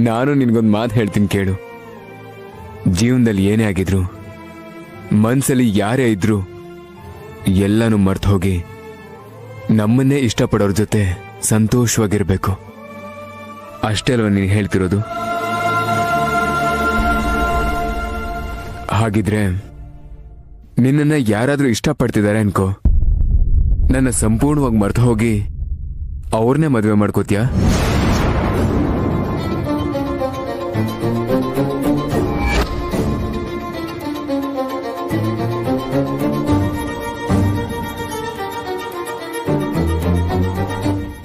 ನಾನು ನಿನ್ಗೊಂದು ಮಾತು ಹೇಳ್ತೀನಿ ಕೇಳು. ಜೀವನದಲ್ಲಿ ಏನೇ ಆಗಿದ್ರು, ಮನ್ಸಲ್ಲಿ ಯಾರೇ ಇದ್ರು, ಎಲ್ಲಾನು ಮರ್ತು ಹೋಗಿ ನಮ್ಮನ್ನೇ ಇಷ್ಟಪಡೋರ ಜೊತೆ ಸಂತೋಷವಾಗಿರ್ಬೇಕು. ಅಷ್ಟೇ ಅಲ್ವ ನೀನು ಹೇಳ್ತಿರೋದು? ಹಾಗಿದ್ರೆ ನಿನ್ನನ್ನ ಯಾರಾದ್ರೂ ಇಷ್ಟಪಡ್ತಿದ್ದಾರೆ ಅನ್ಕೋ, ನನ್ನ ಸಂಪೂರ್ಣವಾಗಿ ಮರ್ತು ಹೋಗಿ ಅವ್ರನ್ನೇ ಮದುವೆ ಮಾಡ್ಕೋತೀಯಾ?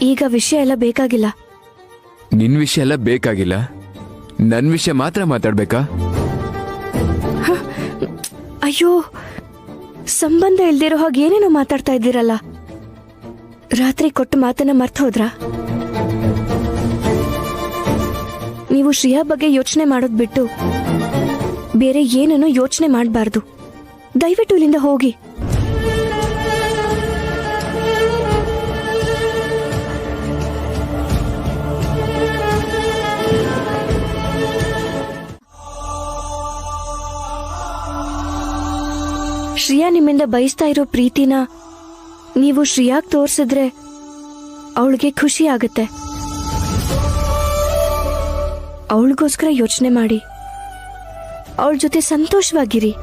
ಈಗ ವಿಷಯ ಎಲ್ಲ ಬೇಕಾಗಿಲ್ಲ. ನಿನ್ ವಿಷಯ ಎಲ್ಲ ಬೇಕಾಗಿಲ್ಲ, ನನ್ ವಿಷಯ ಮಾತ್ರ ಮಾತಾಡ್ಬೇಕಾ? ಅಯ್ಯೋ, ಸಂಬಂಧ ಇಲ್ದಿರೋ ಹಾಗೆ ಏನೇನೋ ಮಾತಾಡ್ತಾ ಇದ್ದೀರಲ್ಲ. ರಾತ್ರಿ ಕೊಟ್ಟು ಮಾತನ್ನ ಮರ್ತು ಹೋದ್ರಾ? ನೀವು ಶ್ರೇಯಾ ಬಗ್ಗೆ ಯೋಚನೆ ಮಾಡೋದ್ ಬಿಟ್ಟು ಬೇರೆ ಏನನ್ನೂ ಯೋಚನೆ ಮಾಡಬಾರ್ದು. ದಯವಿಟ್ಟು ಇಲ್ಲಿಂದ ಹೋಗಿ. ಶ್ರೇಯಾ ನಿಮ್ಮಿಂದ ಬಯಸ್ತಾ ಇರೋ ಪ್ರೀತಿನ ನೀವು ಶ್ರೇಯಾಗ್ ತೋರ್ಸಿದ್ರೆ ಅವಳಿಗೆ ಖುಷಿ ಆಗುತ್ತೆ. ಅವಳಿಗೋಸ್ಕರ ಯೋಚನೆ ಮಾಡಿ, ಅವಳ ಜೊತೆ ಸಂತೋಷವಾಗಿರಿ.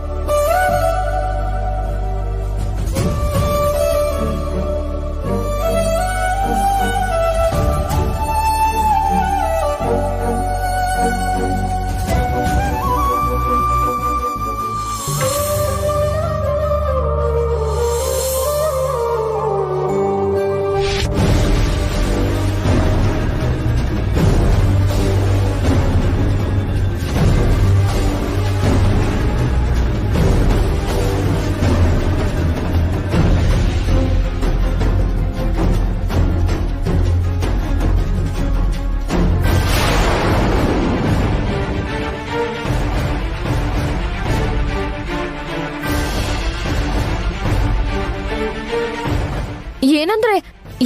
ಏನಂದ್ರೆ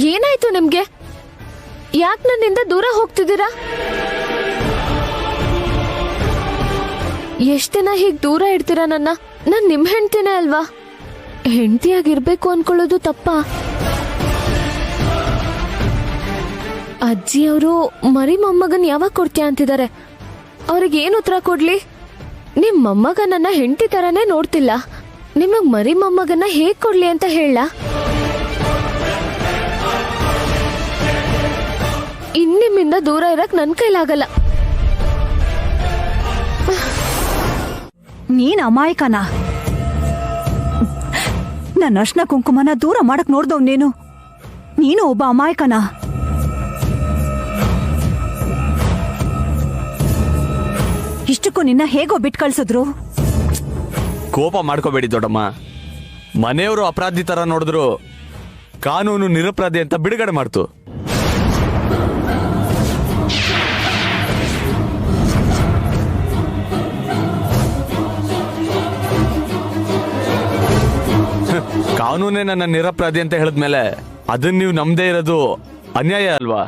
ಏನಾಯ್ತು ನಿಮ್ಗೆ? ಯಾಕೆ ನನ್ನಿಂದ ದೂರ ಹೋಗ್ತಿದ್ದೀರಾ? ಎಷ್ಟ್ ದಿನ ಹೀಗ್ ದೂರ ಇಡ್ತೀರಾ ನನ್ನ? ನಾನ್ ನಿಮ್ ಹೆಂಡ್ತಿನೇ ಅಲ್ವಾ? ಹೆಂಡ್ತಿಯಾಗಿರ್ಬೇಕು ಅನ್ಕೊಳ್ಳೋದು ತಪ್ಪಾ? ಅಜ್ಜಿ ಅವರು ಮರಿ ಮೊಮ್ಮಗನ್ ಯಾವಾಗ ಕೊಡ್ತೀಯ ಅಂತಿದ್ದಾರೆ. ಅವ್ರಿಗೆ ಏನ್ ಉತ್ತರ ಕೊಡ್ಲಿ? ನಿಮ್ ಮೊಮ್ಮಗ ನನ್ನ ಹೆಂಡತಿ ತರಾನೇ ನೋಡ್ತಿಲ್ಲ, ನಿಮಗ್ ಮರಿ ಮೊಮ್ಮಗನ್ನ ಹೇಗ್ ಕೊಡ್ಲಿ ಅಂತ ಹೇಳ? ಇನ್ನಿಮ್ಮಿಂದ ದೂರ ಇರಕ್ ನನ್ ಕೈಲಾಗಲ್ಲ. ನೀನ್ ಅಮಾಯಕನ? ನನ್ನ ಅರ್ಶನ ಕುಂಕುಮನ ದೂರ ಮಾಡಕ್ ನೋಡ್ದವ್ ನೀನು ಒಬ್ಬ ಅಮಾಯಕನ? ಇಷ್ಟಕ್ಕೂ ನಿನ್ನ ಹೇಗೋ ಬಿಟ್ ಕಳ್ಸಿದ್ರು? ಕೋಪ ಮಾಡ್ಕೋಬೇಡಿ ದೊಡ್ಡಮ್ಮ. ಮನೆಯವರು ಅಪರಾಧಿ ತರ ನೋಡಿದ್ರು ಕಾನೂನು ನಿರಪರಾಧಿ ಅಂತ ಬಿಡುಗಡೆ ಮಾಡ್ತು. ಕಾನೂನೇ ನನ್ನ ನಿರಪರಾಧಿ ಅಂತ ಹೇಳಿದ್ಮೇಲೆ ಅದನ್ನ ನೀವು ನಮ್ದೇ ಇರೋದು ಅನ್ಯಾಯ ಅಲ್ವಾ?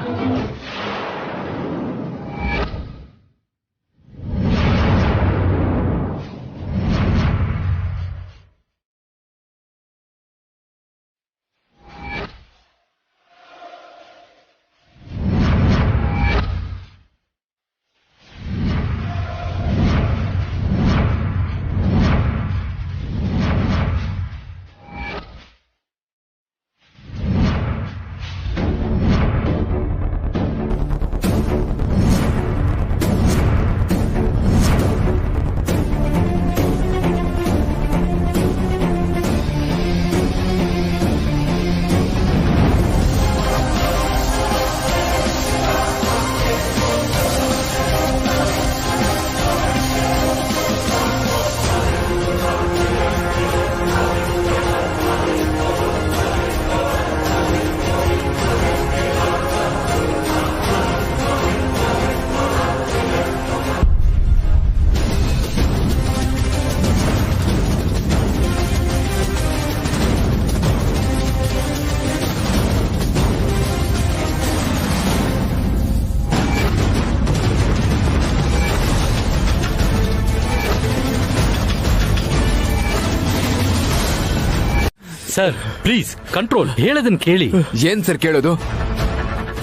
ಸರ್ ಪ್ಲೀಸ್ ಕಂಟ್ರೋಲ್, ಹೇಳೋದನ್ನ ಕೇಳಿ. ಏನ್ ಸರ್ ಕೇಳೋದು?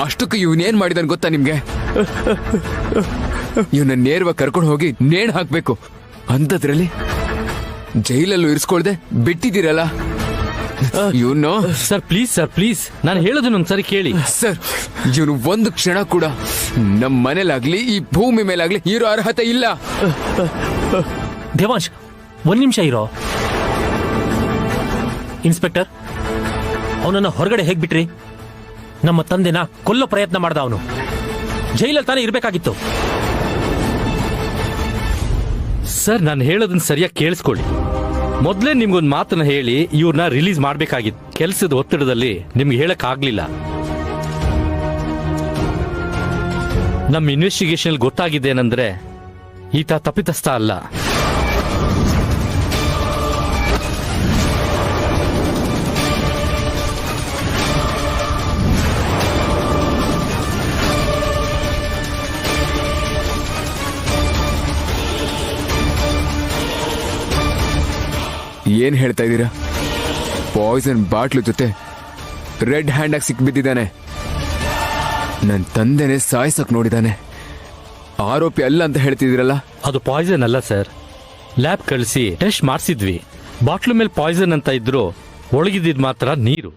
ಅಷ್ಟಕ್ಕೂ ಇವನೇನ್ ಮಾಡಿದಾನ್ ಗೊತ್ತಾ ನಿಮ್ಗೆ? ಇವನ್ನ ನೇರವಾಗಿ ಕರ್ಕೊಂಡು ಹೋಗಿ ನೇಣ್ ಹಾಕ್ಬೇಕು ಅಂತದ್ರಲ್ಲಿ ಜೈಲಲ್ಲೂ ಇರಿಸ್ಕೊಳ್ದೆ ಬಿಟ್ಟಿದ್ದೀರಲ್ಲ ಇವನು. ಸರ್ ಪ್ಲೀಸ್ ನಾನು ಹೇಳೋದನ್ನ ಒಂದ್ಸರಿ ಕೇಳಿ. ಸರ್ ಇವನು ಒಂದು ಕ್ಷಣ ಕೂಡ ನಮ್ಮ ಮನೇಲಾಗ್ಲಿ ಈ ಭೂಮಿ ಮೇಲಾಗ್ಲಿ ಇರೋ ಅರ್ಹತೆ ಇಲ್ಲ. ದೇವಾಂಶ್, ಒಂದ್ ನಿಮಿಷ ಇರೋ. ಇನ್ಸ್ಪೆಕ್ಟರ್, ಅವನನ್ನ ಹೊರಗಡೆ ಹೇಗ್ ಬಿಟ್ರಿ? ನಮ್ಮ ತಂದೆನ ಕೊಲ್ಲೋ ಪ್ರಯತ್ನ ಮಾಡ್ದ ಅವನು. ಜೈಲಲ್ಲಿ ತಾನೇ ಇರ್ಬೇಕಾಗಿತ್ತು. ಸರ್ ನಾನು ಹೇಳೋದನ್ನ ಸರಿಯಾಗಿ ಕೇಳಿಸ್ಕೊಳ್ಳಿ. ಮೊದಲೇ ನಿಮ್ಗೊಂದು ಮಾತನ್ನ ಹೇಳಿ ಇವ್ರನ್ನ ರಿಲೀಸ್ ಮಾಡ್ಬೇಕಾಗಿತ್ತು. ಕೆಲಸದ ಒತ್ತಡದಲ್ಲಿ ನಿಮ್ಗೆ ಹೇಳಕ್ ಆಗ್ಲಿಲ್ಲ. ನಮ್ಮ ಇನ್ವೆಸ್ಟಿಗೇಷನ್ ಗೊತ್ತಾಗಿದೆ ಏನಂದ್ರೆ ಈತ ತಪ್ಪಿತಸ್ಥ ಅಲ್ಲ. ಏನ್ ಹೇಳ್ತಾ ಇದ್ದೀರಾ? ಪಾಯ್ಸನ್ ಬಾಟ್ಲು ಜೊತೆ ರೆಡ್ ಹ್ಯಾಂಡ್ ಆಗಿ ಸಿಕ್ಬಿದ್ದಿದ್ದಾನೆ. ನನ್ನ ತಂದೆನೆ ಸಾಯ್ಸಕ್ ನೋಡಿದಾನೆ. ಆರೋಪಿ ಅಲ್ಲ ಅಂತ ಹೇಳ್ತಿದ್ದೀರಲ್ಲ? ಅದು ಪಾಯ್ಸನ್ ಅಲ್ಲ ಸರ್. ಲ್ಯಾಬ್ ಕಳಿಸಿ ಟೆಸ್ಟ್ ಮಾಡಿಸಿದ್ವಿ. ಬಾಟ್ಲು ಮೇಲೆ ಪಾಯ್ಸನ್ ಅಂತ ಇದ್ರು, ಒಳಗಿದ್ದಿದ್ ಮಾತ್ರ ನೀರು.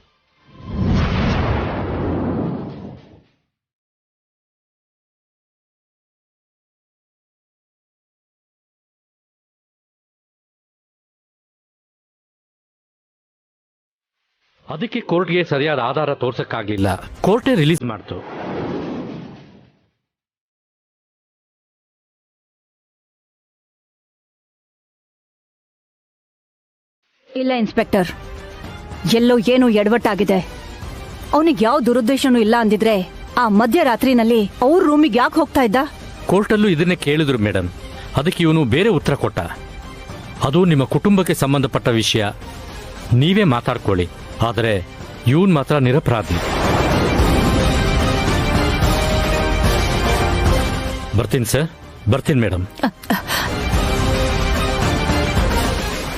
ಅದಕ್ಕೆ ಕೋರ್ಟ್ಗೆ ಸರಿಯಾದ ಆಧಾರ ತೋರ್ಸಕ್ಕಾಗ್ಲಿಲ್ಲ. ಕೋರ್ಟೇ ರಿಲೀಸ್ ಮಾಡ್ತು. ಇಲ್ಲ ಇನ್ಸ್ಪೆಕ್ಟರ್, ಎಲ್ಲೋ ಏನೋ ಎಡವಟ್ಟಾಗಿದೆ. ಅವನಿಗೆ ಯಾವ ದುರುದ್ದೇಶನೂ ಇಲ್ಲ ಅಂದಿದ್ರೆ ಆ ಮಧ್ಯರಾತ್ರಿನಲ್ಲಿ ಅವ್ರ ರೂಮಿಗೆ ಯಾಕೆ ಹೋಗ್ತಾ ಇದ್ದ? ಕೋರ್ಟಲ್ಲೂ ಇದನ್ನೇ ಕೇಳಿದ್ರು ಮೇಡಮ್. ಅದಕ್ಕೆ ಇವನು ಬೇರೆ ಉತ್ತರ ಕೊಟ್ಟ. ಅದು ನಿಮ್ಮ ಕುಟುಂಬಕ್ಕೆ ಸಂಬಂಧಪಟ್ಟ ವಿಷಯ, ನೀವೇ ಮಾತಾಡ್ಕೊಳ್ಳಿ. ಆದರೆ ಇವನ್ ಮಾತ್ರ ನಿರಪರಾಧಿ. ಬರ್ತೀನಿ ಸರ್, ಬರ್ತೀನಿ ಮೇಡಮ್.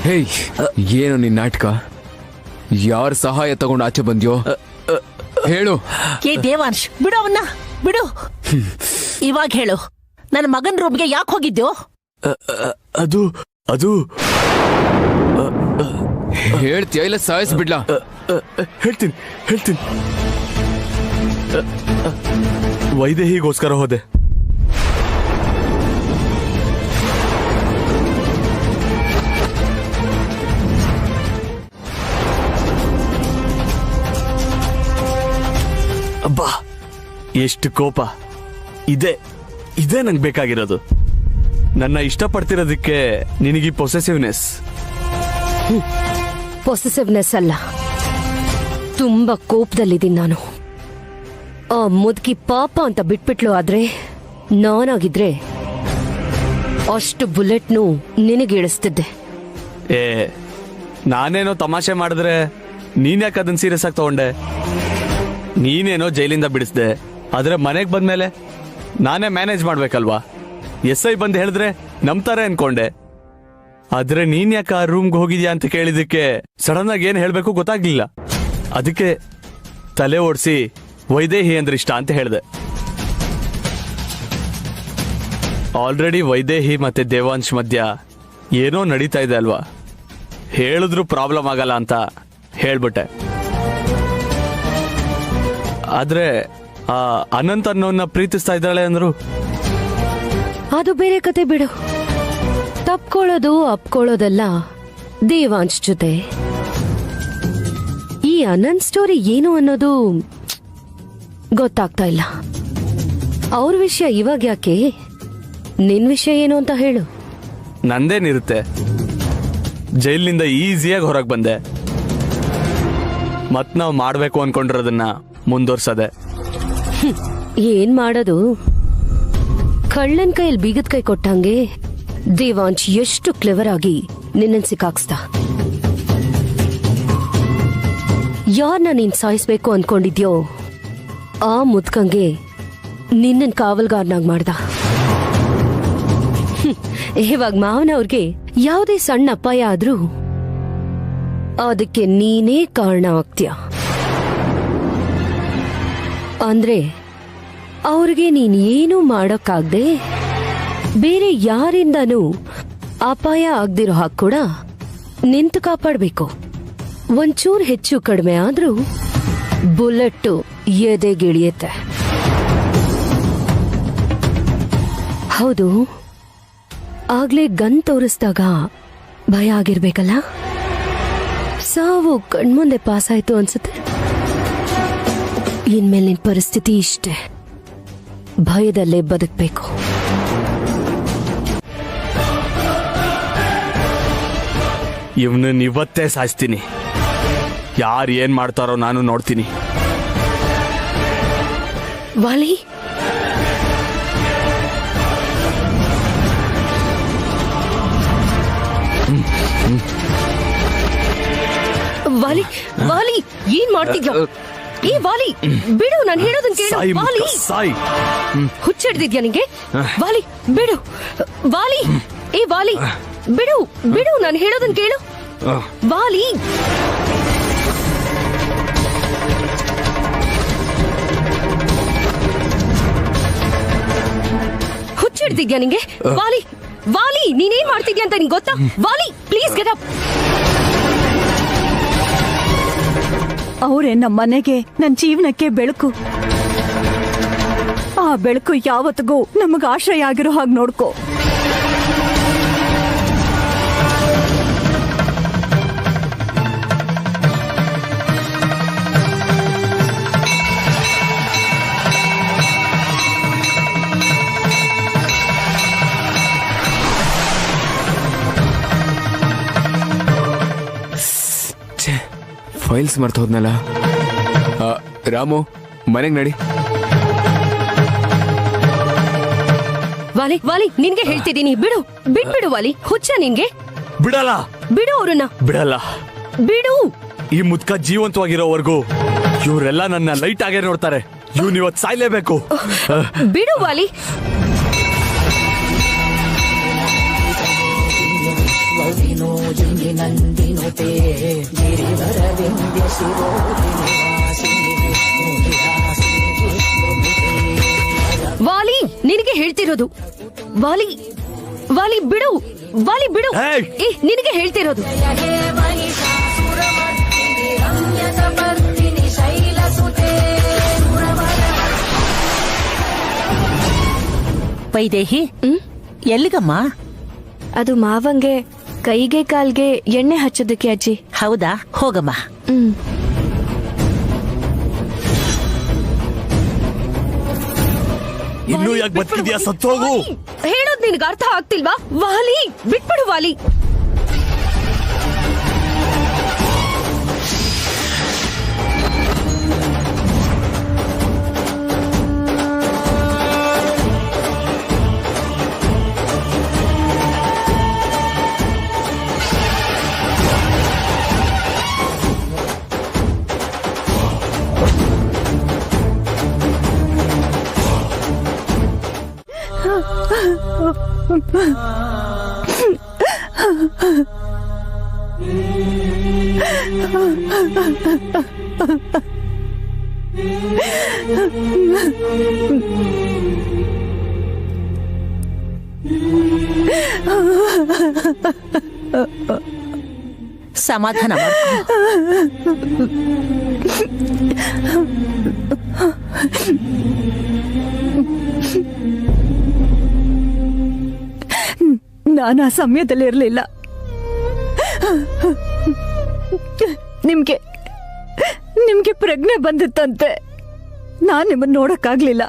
ಹೇಯ್, ಏನು ನಿನ್ ನಾಟಕ? ಯಾರ ಸಹಾಯ ತಗೊಂಡು ಆಚೆ ಬಂದ್ಯೋ ಹೇಳು. ಏ ದೇವಾಂಶ್, ಬಿಡು ಅವನ್ನ, ಬಿಡು. ಇವಾಗ ಹೇಳು, ನನ್ನ ಮಗನ್ ರೂಮ್ಗೆ ಯಾಕೆ ಹೋಗಿದ್ಯೋ? ಅದು ಅದು ಹೇಳ್ತೀಯ ಇಲ್ಲ ಸಾಯಿಸ್ಬಿಡ್ಲಾ? ಹೇಳ್ತೀನಿ. ವೈದೇಹಿಗೋಸ್ಕರ ಹೋದೆ. ಅಬ್ಬಾ, ಎಷ್ಟು ಕೋಪ! ಇದೇ ನಂಗೆ ಬೇಕಾಗಿರೋದು. ನನ್ನ ಇಷ್ಟಪಡ್ತಿರೋದಕ್ಕೆ ನಿನಗೆ ಪೊಸೆಸಿವ್ನೆಸ್. ಪೊಸೆಸಿವ್ನೆಸ್ ಅಲ್ಲ, ತುಂಬಾ ಕೋಪದಲ್ಲಿದ್ದೀನಿ ನಾನು. ಆ ಮುದುಕಿ ಪಾಪ ಅಂತ ಬಿಟ್ಬಿಟ್ಲು. ಆದ್ರೆ ನಾನಾಗಿದ್ರೆ ಅಷ್ಟು ಬುಲೆಟ್ನು ನಿನಗೆ ಇಳಿಸ್ತಿದ್ದೆ. ನಾನೇನೋ ತಮಾಷೆ ಮಾಡಿದ್ರೆ ನೀನ್ ಯಾಕೆ ಅದನ್ನ ಸೀರಿಯಸ್ ಆಗಿ ತಗೊಂಡೆ? ನೀನೇನೋ ಜೈಲಿಂದ ಬಿಡಿಸ್ದೆ, ಆದ್ರೆ ಮನೆಗೆ ಬಂದ್ಮೇಲೆ ನಾನೇ ಮ್ಯಾನೇಜ್ ಮಾಡ್ಬೇಕಲ್ವಾ? SI ಬಂದು ಹೇಳಿದ್ರೆ ನಂಬ್ತಾರೆ ಅನ್ಕೊಂಡೆ. ಆದ್ರೆ ನೀನ್ ಯಾಕೆ ಆ ರೂಮ್ಗೆ ಹೋಗಿದ್ಯಾ ಅಂತ ಕೇಳಿದಕ್ಕೆ ಸಡನ್ ಆಗಿ ಏನ್ ಹೇಳ್ಬೇಕು ಗೊತ್ತಾಗ್ಲಿಲ್ಲ. ಅದಕ್ಕೆ ತಲೆ ಓಡಿಸಿ ವೈದೇಹಿ ಅಂದ್ರೆ ಇಷ್ಟ ಅಂತ ಹೇಳ್ದೆ. ಆಲ್ರೆಡಿ ವೈದೇಹಿ ಮತ್ತೆ ದೇವಾಂಶ್ ಮಧ್ಯ ಏನೋ ನಡೀತಾ ಇದೆ ಅಲ್ವಾ? ಹೇಳಿದ್ರು ಪ್ರಾಬ್ಲಮ್ ಆಗಲ್ಲ ಅಂತ ಹೇಳ್ಬಿಟ್ಟೆ. ಆದ್ರೆ ಆ ಅನಂತ್ ಅನ್ನೋನ್ನ ಪ್ರೀತಿಸ್ತಾ ಇದ್ದಾಳೆ ಅಂದ್ರು. ಅದು ಬೇರೆ ಕತೆ ಬಿಡು. ತಪ್ಕೊಳ್ಳೋದು ಅಪ್ಕೊಳ್ಳೋದಲ್ಲ ದೇವಾಂಶ್ ಜೊತೆ. ಈ ಅನಂತ್ ಸ್ಟೋರಿ ಏನು ಅನ್ನೋದು ಗೊತ್ತಾಗ್ತಾ ಇಲ್ಲ. ಅವ್ರ ವಿಷಯ ಇವಾಗ ಯಾಕೆ? ನಿನ್ ವಿಷಯ ಏನು ಅಂತ ಹೇಳು. ನಂದೇನಿರುತ್ತೆ, ಜೈಲಿನಿಂದ ಈಸಿಯಾಗಿ ಹೊರಗೆ ಬಂದೆ. ಮತ್ ನಾವು ಮಾಡ್ಬೇಕು ಅನ್ಕೊಂಡಿರೋದನ್ನ ಮುಂದುವರ್ಸದೆ. ಏನ್ ಮಾಡೋದು? ಕಳ್ಳನ್ ಕೈಯಲ್ಲಿ ಬೀಗದ ಕೈ ಕೊಟ್ಟಂಗೆ ದೇವಾಂಶ್ ಎಷ್ಟು ಕ್ಲೆವರ್ ಆಗಿ ನಿನ್ನನ್ ಸಿಕ್ಕಾಕ್ಸ್ದ. ಯಾರನ್ನ ನೀನ್ ಸಾಯಿಸ್ಬೇಕು ಅನ್ಕೊಂಡಿದ್ಯೋ ಆ ಮುದ್ಕಂಗೆ ನಿನ್ನನ್ ಕಾವಲ್ಗಾರನಾಗ್ ಮಾಡ್ದ. ಇವಾಗ ಮಾವನವ್ರಿಗೆ ಯಾವುದೇ ಸಣ್ಣ ಅಪಾಯ ಆದ್ರೂ ಅದಕ್ಕೆ ನೀನೇ ಕಾರಣ ಆಗ್ತೀಯ. ಅಂದ್ರೆ ಅವ್ರಿಗೆ ನೀನ್ ಏನೂ ಮಾಡೋಕ್ಕಾಗ್ದೆ ಬೇರೆ ಯಾರಿಂದನೂ ಅಪಾಯ ಆಗ್ದಿರೋ ಹಾಗೆ ಕೂಡ ನಿಂತು ಕಾಪಾಡ್ಬೇಕು. ಒಂಚೂರು ಹೆಚ್ಚು ಕಡಿಮೆ ಆದ್ರೂ ಬುಲೆಟ್ಟು ಎದೆಗಿಳಿಯುತ್ತೆ. ಹೌದು, ಆಗ್ಲೇ ಗನ್ ತೋರಿಸ್ದಾಗ ಭಯ ಆಗಿರ್ಬೇಕಲ್ಲ? ಸಾವು ಕಣ್ಮುಂದೆ ಪಾಸ್ ಆಯ್ತು ಅನ್ಸುತ್ತೆ. ಇನ್ಮೇಲೆ ನಿನ್ ಪರಿಸ್ಥಿತಿ ಇಷ್ಟೇ, ಭಯದಲ್ಲೇ ಬದುಕ್ಬೇಕು. ಇವನನ್ನ ಇವತ್ತೇ ಸಾಯಿಸ್ತೀನಿ. ಯಾರು ಏನ್ ಮಾಡ್ತಾರೋ ನಾನು ನೋಡ್ತೀನಿ. ವಾಲಿ, ವಾಲಿ, ವಾಲಿ, ಏನ್ ಮಾಡ್ತಿದ್ಯೋ? ಈ ವಾಲಿ, ಬಿಡು, ನಾನು ಹೇಳೋದನ್ನ ಕೇಳು. ವಾಲಿ, ಹುಚ್ಚಿಡ್ದಿದ್ಯಾ ನಿಂಗೆ? ವಾಲಿ, ಬಿಡು. ವಾಲಿ, ಏ ವಾಲಿ, ಬಿಡು, ಬಿಡು, ನಾನು ಹೇಳೋದನ್ನ ಕೇಳು. ವಾಲಿ, ಹುಚ್ಚಿಡ್ದಿದ್ಯಾ ನಿಂಗೆ? ವಾಲಿ, ವಾಲಿ, ನೀನೇನ್ ಮಾಡ್ತಿದ್ಯಾ ಅಂತ ನಿಂಗೆ ಗೊತ್ತಾ? ವಾಲಿ, ಪ್ಲೀಸ್ ಗೆಟ್ ಅಪ್. ಅವರೇ ನಮ್ಮ ಮನೆಗೆ, ನನ್ನ ಜೀವನಕ್ಕೆ ಬೆಳಕು. ಆ ಬೆಳಕು ಯಾವತ್ತಿಗೂ ನಮಗ ಆಶ್ರಯ ಆಗಿರೋ ಹಾಗೆ ನೋಡ್ಕೋ. ಫೈಲ್ಸ್ ಮರ್ತ ಹೋದ್ನಲ್ಲ. ರಾಮು, ಮನೆಗ್ ನಡಿ. ವಾಲಿ, ವಾಲಿ, ನಿನ್ಗೆ ಹೇಳ್ತಿದ್ದೀನಿ, ಬಿಡು, ಬಿಟ್ಬಿಡು ವಾಲಿ. ಹುಚ್ಚ ನಿನ್ಗೆ? ಬಿಡಲ್ಲ, ಬಿಡು ಅವ್ರನ್ನ, ಬಿಡಲ್ಲ. ಬಿಡು. ಈ ಮುದ್ಕ ಜೀವಂತವಾಗಿರೋವರೆಗೂ ಇವರೆಲ್ಲ ನನ್ನ ಲೈಟ್ ಆಗೇ ನೋಡ್ತಾರೆ. ಇವ್ನು ಇವತ್ತು ಸಾಯ್ಲೇಬೇಕು. ಬಿಡು ವಾಲಿ. ವಾಲಿ, ನಿನಗೆ ಹೇಳ್ತಿರೋದು. ವಾಲಿ, ವಾಲಿ, ಬಿಡು. ವಾಲಿ, ಬಿಡು. ಏ, ನಿನಗೆ ಹೇಳ್ತಿರೋದು. ವೈದೇಹಿ, ಎಲ್ಲಿಗಮ್ಮ? ಅದು ಮಾವಂಗೆ ಕೈಗೆ ಕಾಲ್ಗೆ ಎಣ್ಣೆ ಹಚ್ಚೋದಕ್ಕೆ ಅಜ್ಜಿ. ಹೌದಾ, ಹೋಗಮ್ಮ. ಇನ್ನೂ ಯಾಕೆ ಬದುಕಿದ್ಯಾ? ಸತ್ತೋಗು. ಹೇಳೋದ್ ನಿನ್ಗೆ ಅರ್ಥ ಆಗ್ತಿಲ್ವಾ? ವಾಲಿ, ಬಿಟ್ಬಿಡು ವಾಲಿ. ಸಮಾಧಾನ ಮಾಡ್ಕೊ. ನಾನು ಆ ಸಮಯದಲ್ಲಿ ಇರಲಿಲ್ಲ. ನಿಮ್ಗೆ ಪ್ರಜ್ಞೆ ಬಂದಿತ್ತಂತೆ. ನಾನ್ ನಿಮ್ಮನ್ನ ನೋಡಕ್ಕಾಗ್ಲಿಲ್ಲ.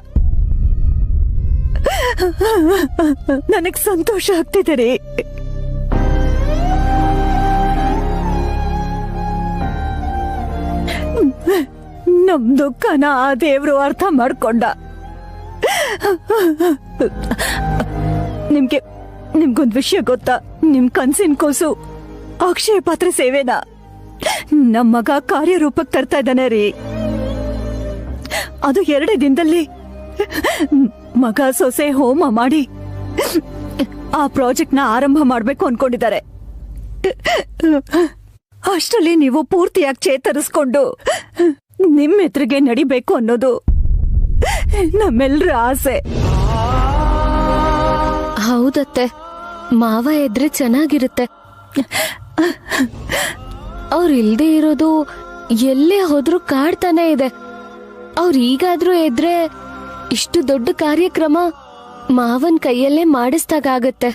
ನನಗ್ ಸಂತೋಷ ಆಗ್ತಿದೆ ರೀ. ನಮ್ ದುಃಖನ ಆ ದೇವ್ರು ಅರ್ಥ ಮಾಡ್ಕೊಂಡ. ನಿಮ್ಗೊಂದ್ ವಿಷಯ ಗೊತ್ತಾ? ನಿಮ್ ಕನ್ಸಿನ ಕೂಸು ಅಕ್ಷಯ ಪಾತ್ರ ಸೇವೆನ ನಮ್ ಮಗ ಕಾರ್ಯರೂಪಕ್ಕೆ ತರ್ತಾ ಇದ್ದಾನೆ ರೀ. ಅದು 2 ದಿನದಲ್ಲಿ ಮಗ ಸೊಸೆ ಹೋಮ ಮಾಡಿ ಆ ಪ್ರಾಜೆಕ್ಟ್ ನ ಆರಂಭ ಮಾಡ್ಬೇಕು ಅನ್ಕೊಂಡಿದ್ದಾರೆ. ಅಷ್ಟರಲ್ಲಿ ನೀವು ಪೂರ್ತಿಯಾಗಿ ಚೇತರಿಸ್ಕೊಂಡು ನಿಮ್ಮ ಎದುರಿಗೆ ನಡಿಬೇಕು ಅನ್ನೋದು ನಮ್ಮೆಲ್ಲರ ಆಸೆ. ಹೌದತ್ತೆ, ಮಾವ ಎದ್ರೆ ಚೆನ್ನಾಗಿರುತ್ತೆ. ಅವ್ರು ಇಲ್ದೇ ಇರೋದು ಎಲ್ಲೇ ಹೋದ್ರೂ ಕಾಡ್ತಾನೆ ಇದೆ. ಅವ್ರು ಈಗಾದ್ರೂ ಎದ್ರೆ ಇಷ್ಟು ದೊಡ್ಡ ಕಾರ್ಯಕ್ರಮ ಮಾವನ್ ಕೈಯಲ್ಲೇ ಮಾಡಿಸ್ದಾಗತ್ತೆ.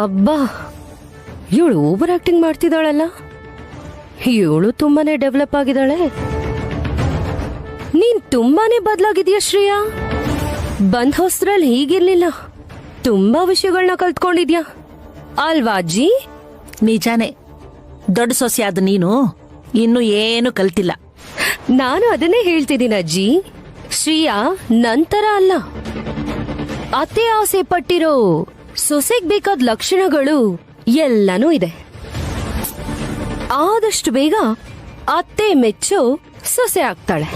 ಅಬ್ಬಾ, ಇವಳು ಓವರ್ ಆಕ್ಟಿಂಗ್ ಮಾಡ್ತಿದ್ದಾಳಲ್ಲ. ಇವಳು ತುಂಬಾನೇ ಡೆವಲಪ್ ಆಗಿದ್ದಾಳೆ. ನೀನ್ ತುಂಬಾನೇ ಬದಲಾಗಿದ್ಯಾ ಶ್ರೇಯಾ. ಬಂದ್ ಹೊಸ್ತ್ರಲ್ಲಿ ಹೀಗಿರ್ಲಿಲ್ಲ. ತುಂಬಾ ವಿಷಯಗಳನ್ನ ಕಲ್ತ್ಕೊಂಡಿದ್ಯಾ ಅಲ್ವಾ ಅಜ್ಜಿ? ನಿಜಾನೇ, ದೊಡ್ಡ ಸೊಸೆಯಾದ ನೀನು ಇನ್ನು ಏನು ಕಲ್ತಿಲ್ಲ. ನಾನು ಅದನ್ನೇ ಹೇಳ್ತಿದ್ದೀನಿ ಅಜ್ಜಿ. ಶ್ರೇಯಾ ನಂತರ ಅಲ್ಲ, ಅತ್ತೆ ಆಸೆ ಪಟ್ಟಿರೋ ಸೊಸೆಗ್ ಬೇಕಾದ ಲಕ್ಷಣಗಳು ಎಲ್ಲಾನು ಇದೆ. ಆದಷ್ಟು ಬೇಗ ಅತ್ತೆ ಮೆಚ್ಚೋ ಸೊಸೆ ಆಗ್ತಾಳೆ.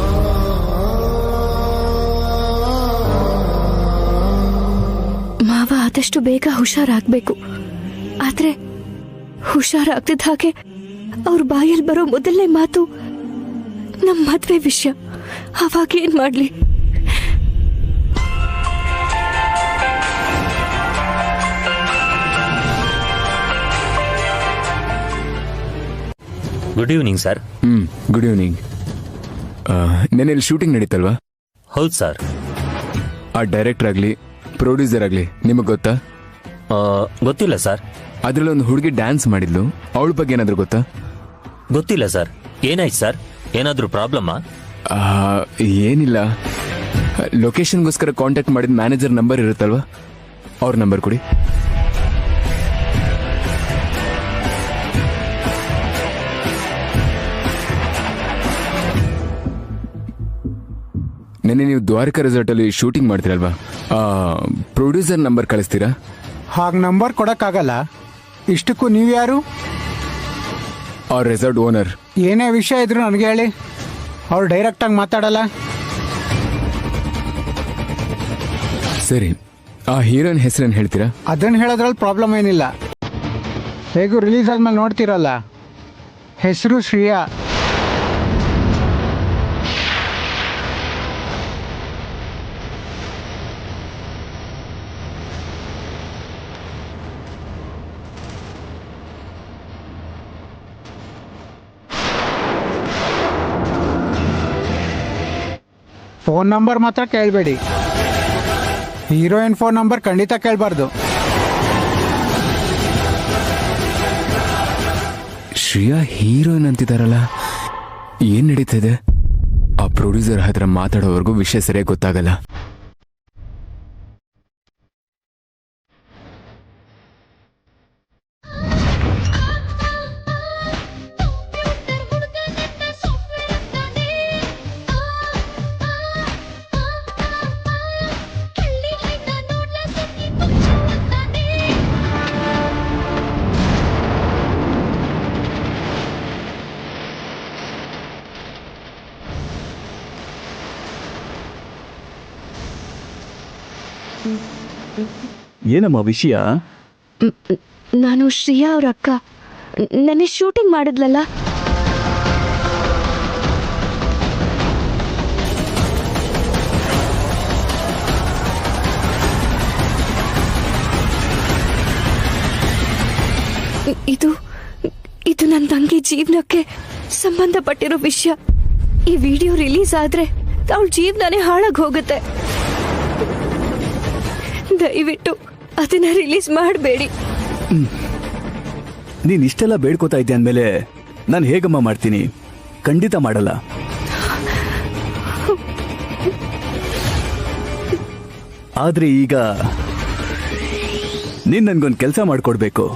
ಮಾವ ಆದಷ್ಟು ಬೇಗ ಹುಷಾರಾಗ್ಬೇಕು. ಆದ್ರೆ ಹುಷಾರಾಗ್ತಿದ್ದ ಹಾಗೆ ಅವ್ರ ಬಾಯಲ್ಲಿ ಬರೋ ಮೊದಲನೇ ಮಾತು ನಮ್ ಮದ್ವೆ ವಿಷಯ. ಅವಾಗ ಏನ್ ಮಾಡ್ಲಿ? Good evening sir. Good evening. ನೆನ್ನೆ ಶೂಟಿಂಗ್ ನಡೀತಲ್ವಾ? ಹೌದು ಸರ್. ಆ ಡೈರೆಕ್ಟರ್ ಆಗ್ಲಿ ಪ್ರೊಡ್ಯೂಸರ್ ಆಗ್ಲಿ ನಿಮಗ್ ಗೊತ್ತಾ? ಗೊತ್ತಿಲ್ಲ ಸರ್. ಅದ್ರಲ್ಲಿ ಒಂದು ಹುಡುಗಿ ಡ್ಯಾನ್ಸ್ ಮಾಡಿದ್ಲು, ಅವಳ ಬಗ್ಗೆ ಏನಾದ್ರು ಗೊತ್ತಾ? ಗೊತ್ತಿಲ್ಲ ಸರ್. ಏನಾಯ್ತು ಸರ್? ಏನಾದ್ರೂ ಪ್ರಾಬ್ಲಮ್ಮಾ? ಏನಿಲ್ಲ, ಲೊಕೇಶನ್ಗೋಸ್ಕರ ಕಾಂಟ್ಯಾಕ್ಟ್ ಮಾಡಿದ ಮ್ಯಾನೇಜರ್ ನಂಬರ್ ಇರುತ್ತಲ್ವಾ, ಅವ್ರ ನಂಬರ್ ಕೊಡಿ. ನೆನ್ನೆ ನೀವು ದ್ವಾರಕಾ ರೆಸಾರ್ಟ್ ಅಲ್ಲಿ ಶೂಟಿಂಗ್ ಮಾಡ್ತೀರಲ್ವಾ, ಪ್ರೊಡ್ಯೂಸರ್ ನಂಬರ್ ಕಳಿಸ್ತೀರಾ? ಹಾಗೆ ನಂಬರ್ ಕೊಡಕ್ಕಾಗಲ್ಲ. ಇಷ್ಟಕ್ಕೂ ನೀವು ಯಾರು? ಅವ್ರ ರೆಸಾರ್ಟ್ ಓನರ್. ಏನೇ ವಿಷಯ ಇದ್ರು ನನಗೆ ಹೇಳಿ, ಅವ್ರು ಡೈರೆಕ್ಟಾಗಿ ಮಾತಾಡಲ್ಲ. ಸರಿ, ಆ ಹೀರೋಯಿನ್ ಹೆಸರೇನು ಹೇಳ್ತೀರಾ? ಅದನ್ನು ಹೇಳೋದ್ರಲ್ಲಿ ಪ್ರಾಬ್ಲಮ್ ಏನಿಲ್ಲ. ಹೇಗೂ ರಿಲೀಸ್ ಆದ್ಮೇಲೆ ನೋಡ್ತೀರಲ್ಲ, ಹೆಸರು ಶ್ರೇಯಾ. ಫೋನ್ ನಂಬರ್ ಮಾತ್ರ ಕೇಳಬೇಡಿ. ಹೀರೋಯಿನ್ ಫೋನ್ ನಂಬರ್ ಖಂಡಿತ ಕೇಳಬಾರ್ದು. ಶ್ರೇಯಾ ಹೀರೋಯಿನ್ ಅಂತಿದಾರಲ್ಲ, ಏನ್ ನಡೀತಿದೆ? ಆ ಪ್ರೊಡ್ಯೂಸರ್ ಹತ್ರ ಮಾತಾಡೋವರೆಗೂ ವಿಷಯ ಸರಿಯಾಗಿ ಗೊತ್ತಾಗಲ್ಲ. ಏನಮ್ಮ ವಿಷಯ? ನಾನು ಶ್ರೇಯಾ ಅವ್ರ ಅಕ್ಕ. ನೆನ್ನೆ ಶೂಟಿಂಗ್ ಮಾಡಿದ್ಲಲ್ಲ, ಇದು ನನ್ನ ತಂಗಿ ಜೀವನಕ್ಕೆ ಸಂಬಂಧಪಟ್ಟಿರೋ ವಿಷಯ. ಈ ವಿಡಿಯೋ ರಿಲೀಸ್ ಆದ್ರೆ ಅವಳ ಜೀವನನೇ ಹಾಳಾಗಿ ಹೋಗುತ್ತೆ. ದಯವಿಟ್ಟು ಅದನ್ನ ರಿಲೀಸ್ ಮಾಡಬೇಡಿ. ನೀನ್ ಇಷ್ಟೆಲ್ಲ ಬೇಡ್ಕೋತಾ ಇದ್ದೆ ಅಂದ್ಮೇಲೆ ನಾನು ಹೇಗಮ್ಮ ಮಾಡ್ತೀನಿ? ಖಂಡಿತ ಮಾಡಲ್ಲ. ಆದ್ರೆ ಈಗ ನೀನ್ ನನ್ಗೊಂದು ಕೆಲಸ ಮಾಡ್ಕೊಡ್ಬೇಕು.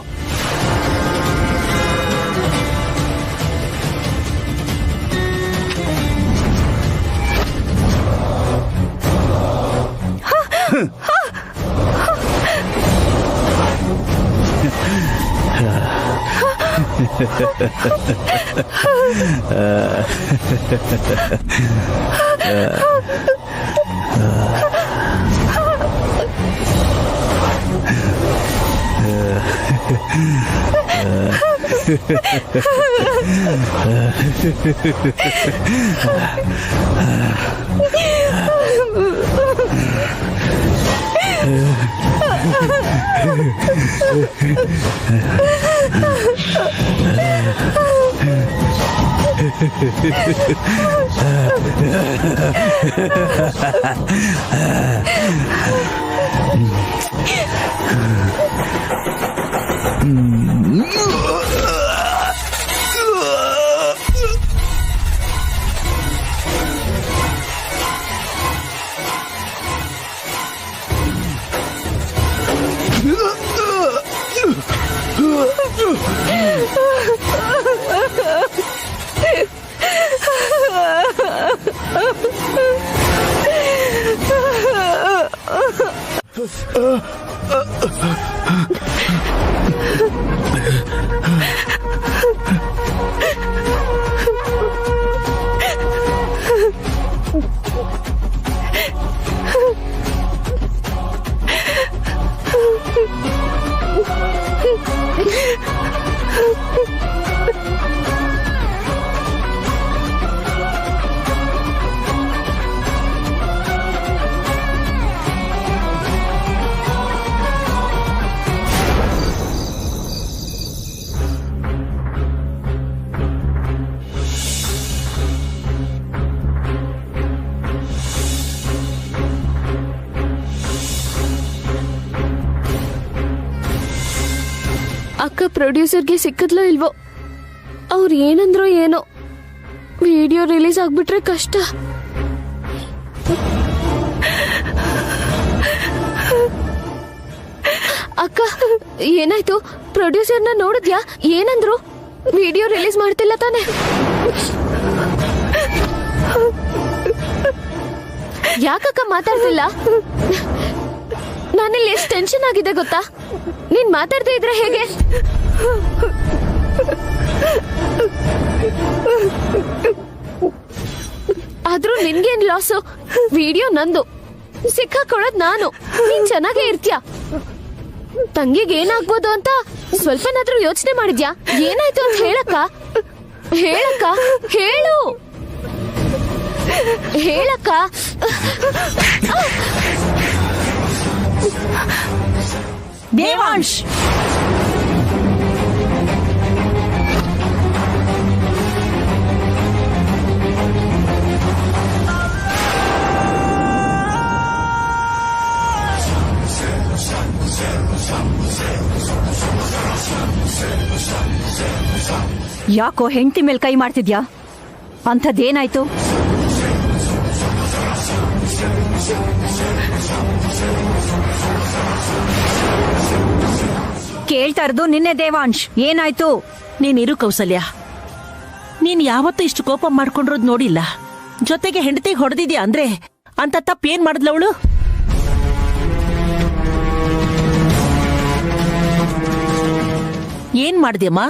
ಅಕ್ಕ ಪ್ರೊಡ್ಯೂಸರ್ಗೆ ಸಿಕ್ಕದ್ಲೋ ಇಲ್ವೋ, ಅವ್ರು ಏನಂದ್ರೋ ಏನೋ, ವಿಡಿಯೋ ರಿಲೀಸ್ ಆಗ್ಬಿಟ್ರೆ ಕಷ್ಟ. ಅಕ್ಕ ಏನಾಯ್ತು? ಪ್ರೊಡ್ಯೂಸರ್ನ ನೋಡಿದ್ಯಾ? ಏನಂದ್ರು? ವಿಡಿಯೋ ರಿಲೀಸ್ ಮಾಡ್ತಿಲ್ಲ ತಾನೆ? ಯಾಕಕ್ಕ ಮಾತಾಡ್ತಿಲ್ಲ? ನಾನಿಲ್ಲಿ ಎಷ್ಟು ಟೆನ್ಷನ್ ಆಗಿದೆ ಗೊತ್ತಾ? ನೀನ್ ಮಾತಾಡ್ದೇ ಇದ್ರೆ ಹೇಗೆ? ಆದ್ರೂ ನಿನ್ಗೇನ್ ಲಾಸು? ವಿಡಿಯೋ ನಂದು, ಸಿಕ್ಕಾಕೊಳ್ಳೋದ್ ನಾನು. ನೀನ್ ಚೆನ್ನಾಗೇ ಇರ್ತೀಯ. ತಂಗಿಗೆ ಏನಾಗ್ಬೋದು ಅಂತ ಸ್ವಲ್ಪನಾದ್ರೂ ಯೋಚನೆ ಮಾಡಿದ್ಯಾ? ಏನಾಯ್ತು ಅಂತ ಹೇಳಕ್ಕ, ಹೇಳಕ್ಕ, ಹೇಳು, ಹೇಳಕ್ಕ. ದೇವಾಂಶ್, ಯಾಕೋ ಹೆಂಡತಿ ಮೇಲೆ ಕೈ ಮಾಡ್ತಿದ್ಯಾ? ಅಂಥದ್ದೇನಾಯ್ತು? ಕೇಳ್ತಾ ಇರೋದು ನಿನ್ನೆ ದೇವಾಂಶ್, ಏನಾಯ್ತು? ನೀನಿರು ಕೌಸಲ್ಯ. ನೀನ್ ಯಾವತ್ತೂ ಇಷ್ಟು ಕೋಪ ಮಾಡ್ಕೊಂಡಿರೋದ್ ನೋಡಿಲ್ಲ. ಜೊತೆಗೆ ಹೆಂಡತಿಗೆ ಹೊಡೆದಿದ್ಯಾ ಅಂದ್ರೆ ಅಂತ ತಪ್ಪೇನ್ ಮಾಡಿದ್ಲವಳು? ಏನ್ ಮಾಡಿದ್ಯಮ್ಮ?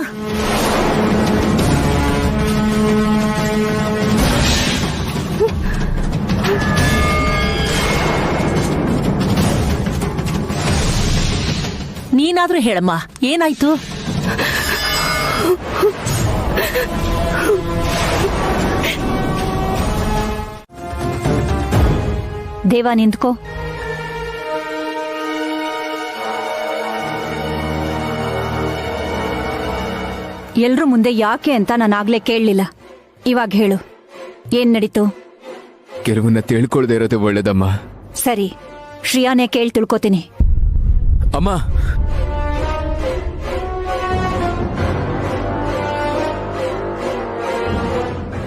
ನೀನಾದ್ರೂ ಹೇಳಮ್ಮ, ಏನಾಯ್ತು? ದೇವ ನಿಂತ್ಕೋ. ಎಲ್ರೂ ಮುಂದೆ ಯಾಕೆ ಅಂತ ನಾನಾಗ್ಲೇ ಕೇಳಲಿಲ್ಲ. ಇವಾಗ ಹೇಳು, ಏನ್ ನಡೀತು? ಕೆಲವನ್ನ ತಿಳ್ಕೊಳ್ದೇ ಇರೋದೇ ಒಳ್ಳೇದಮ್ಮ. ಸರಿ, ಶ್ರೇಯಾನೇ ಕೇಳಿ ತಿಳ್ಕೊತೀನಿ. ಅಮ್ಮ,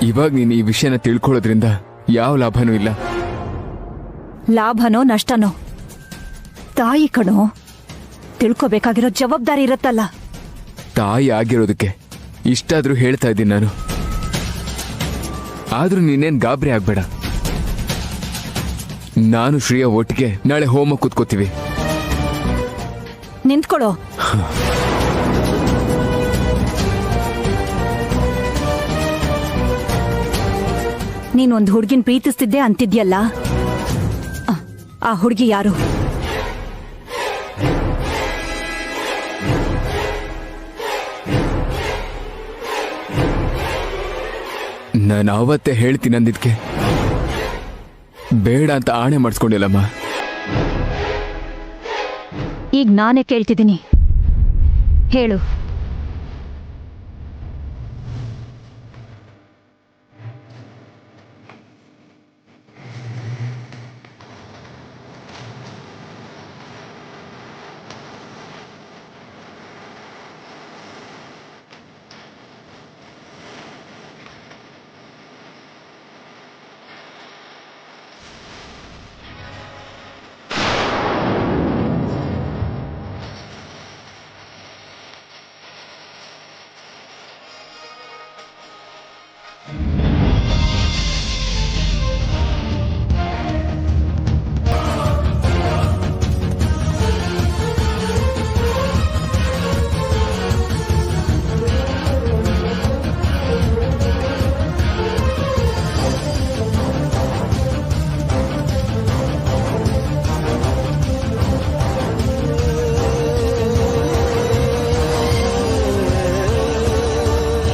ಇವಾಗ ನೀನು ಈ ವಿಷಯನ ತಿಳ್ಕೊಳ್ಳೋದ್ರಿಂದ ಯಾವ ಲಾಭನೂ ಇಲ್ಲ. ಲಾಭನೋ ನಷ್ಟನೋ ತಾಯಿ ಕಣೋ, ತಿಳ್ಕೊಬೇಕಾಗಿರೋ ಜವಾಬ್ದಾರಿ ಇರುತ್ತಲ್ಲ. ತಾಯಿ ಆಗಿರೋದಕ್ಕೆ ಇಷ್ಟಾದ್ರೂ ಹೇಳ್ತಾ ಇದ್ದೀನಿ ನಾನು. ಆದ್ರೂ ನೀನೇನ್ ಗಾಬರಿ ಆಗ್ಬೇಡ. ನಾನು ಶ್ರೇಯಾ ಒಟ್ಟಿಗೆ ನಾಳೆ ಹೋಮ ಕೂತ್ಕೋತೀವಿ. ನಿಂತ್ಕೊಳ್ಳೋ. ನೀನೊಂದು ಹುಡುಗಿನ ಪ್ರೀತಿಸ್ತಿದ್ದೆ ಅಂತಿದ್ಯಲ್ಲ, ಆ ಹುಡುಗಿ ಯಾರು? ನಾನು ಅವತ್ತೇ ಹೇಳ್ತೀನಿ ಅಂದಿದ್ಕೆ ಬೇಡ ಅಂತ ಆಣೆ ಮಾಡಿಸ್ಕೊಂಡಿಲ್ಲಮ್ಮ. ಈಗ ನಾನೇ ಕೇಳ್ತಿದ್ದೀನಿ, ಹೇಳು.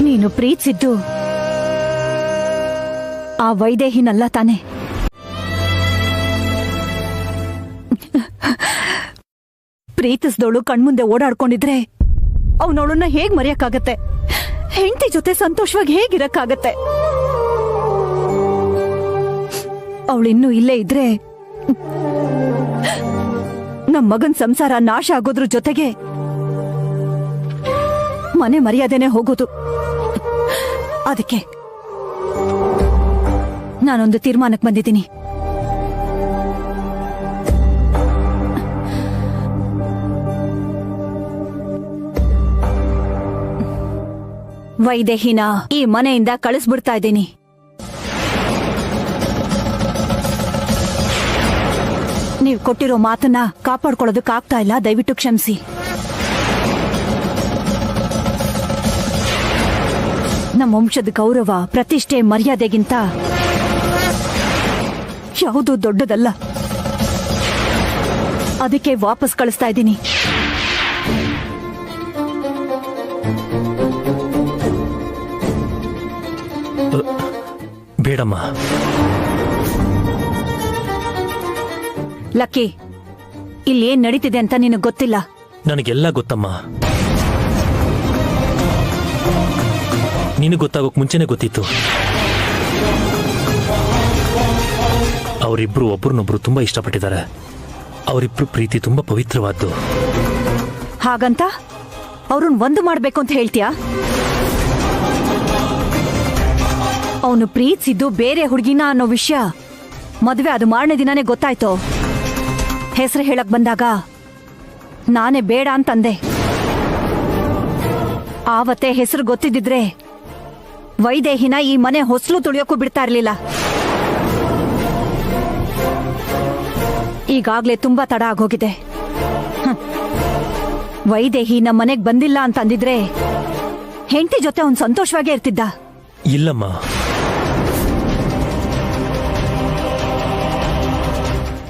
ನೀನು ಪ್ರೀತಿಸಿದ್ದು ಆ ವೈದೇಹಿನಲ್ಲ ತಾನೆ? ಪ್ರೀತಿಸಿದವಳು ಕಣ್ಮುಂದೆ ಓಡಾಡ್ಕೊಂಡಿದ್ರೆ ಅವನವಳನ್ನ ಹೇಗ್ ಮರೆಯಕ್ಕಾಗತ್ತೆ? ಹೆಂಡತಿ ಜೊತೆ ಸಂತೋಷವಾಗಿ ಹೇಗಿರಕ್ಕಾಗತ್ತೆ? ಅವಳಿನ್ನೂ ಇಲ್ಲೇ ಇದ್ರೆ ನಮ್ ಮಗನ್ ಸಂಸಾರ ನಾಶ ಆಗೋದ್ರ ಜೊತೆಗೆ ಮನೆ ಮರ್ಯಾದೆನೆ ಹೋಗೋದು. ಅದಕ್ಕೆ ನಾನೊಂದು ತೀರ್ಮಾನಕ್ಕೆ ಬಂದಿದ್ದೀನಿ. ವೈದೇಹಿನ ಈ ಮನೆಯಿಂದ ಕಳಿಸ್ಬಿಡ್ತಾ ಇದ್ದೀನಿ. ನೀವು ಕೊಟ್ಟಿರೋ ಮಾತನ್ನ ಕಾಪಾಡ್ಕೊಳ್ಳೋದಕ್ಕಾಗ್ತಾ ಇಲ್ಲ, ದಯವಿಟ್ಟು ಕ್ಷಮಿಸಿ. ನಮ್ಮ ವಂಶದ ಗೌರವ, ಪ್ರತಿಷ್ಠೆ, ಮರ್ಯಾದೆಗಿಂತ ಯಾವುದೂ ದೊಡ್ಡದಲ್ಲ. ಅದಕ್ಕೆ ವಾಪಸ್ ಕಳಿಸ್ತಾ ಇದ್ದೀನಿ. ಬೇಡಮ್ಮ. ಲಕ್ಕಿ, ಇಲ್ಲಿ ಏನ್ ನಡೀತಿದೆ ಅಂತ ನಿನಗೆ ಗೊತ್ತಿಲ್ಲ. ನನಗೆಲ್ಲ ಗೊತ್ತಮ್ಮ. ನಿನಗೆ ಗೊತ್ತಾಗೋಕ್ ಮುಂಚೆನೆ ಗೊತ್ತಿತ್ತು. ಅವರಿಬ್ರು ಒಬ್ರನ್ನೊಬ್ರು ತುಂಬಾ ಇಷ್ಟಪಟ್ಟಿದ್ದಾರೆ. ಅವರಿಬ್ರು ಪ್ರೀತಿ ತುಂಬಾ ಪವಿತ್ರವಾದ್ದು. ಹಾಗಂತ ಅವ್ರನ್ನ ಒಂದು ಮಾಡ್ಬೇಕು ಅಂತ ಹೇಳ್ತೀಯಾ? ಅವನು ಪ್ರೀತಿಸಿದ್ದು ಬೇರೆ ಹುಡುಗಿನ ಅನ್ನೋ ವಿಷಯ ಮದುವೆ ಅದು ಮಾರನೇ ದಿನಾನೇ ಗೊತ್ತಾಯ್ತು. ಹೆಸರು ಹೇಳಕ್ ಬಂದಾಗ ನಾನೇ ಬೇಡ ಅಂತಂದೆ. ಆವತ್ತೇ ಹೆಸರು ಗೊತ್ತಿದ್ದಿದ್ರೆ ವೈದೇಹಿನ ಈ ಮನೆ ಹೊಸಲು ತುಳಿಯೋಕ್ಕೂ ಬಿಡ್ತಾ ಇರ್ಲಿಲ್ಲ. ಈಗಾಗ್ಲೇ ತುಂಬಾ ತಡ ಆಗೋಗಿದೆ. ವೈದೇಹಿ ನಮ್ಮ ಮನೆಗ್ ಬಂದಿಲ್ಲ ಅಂತ ಅಂದಿದ್ರೆ ಹೆಂಡತಿ ಜೊತೆ ಅವ್ನು ಸಂತೋಷವಾಗೇ ಇರ್ತಿದ್ದ. ಇಲ್ಲಮ್ಮ,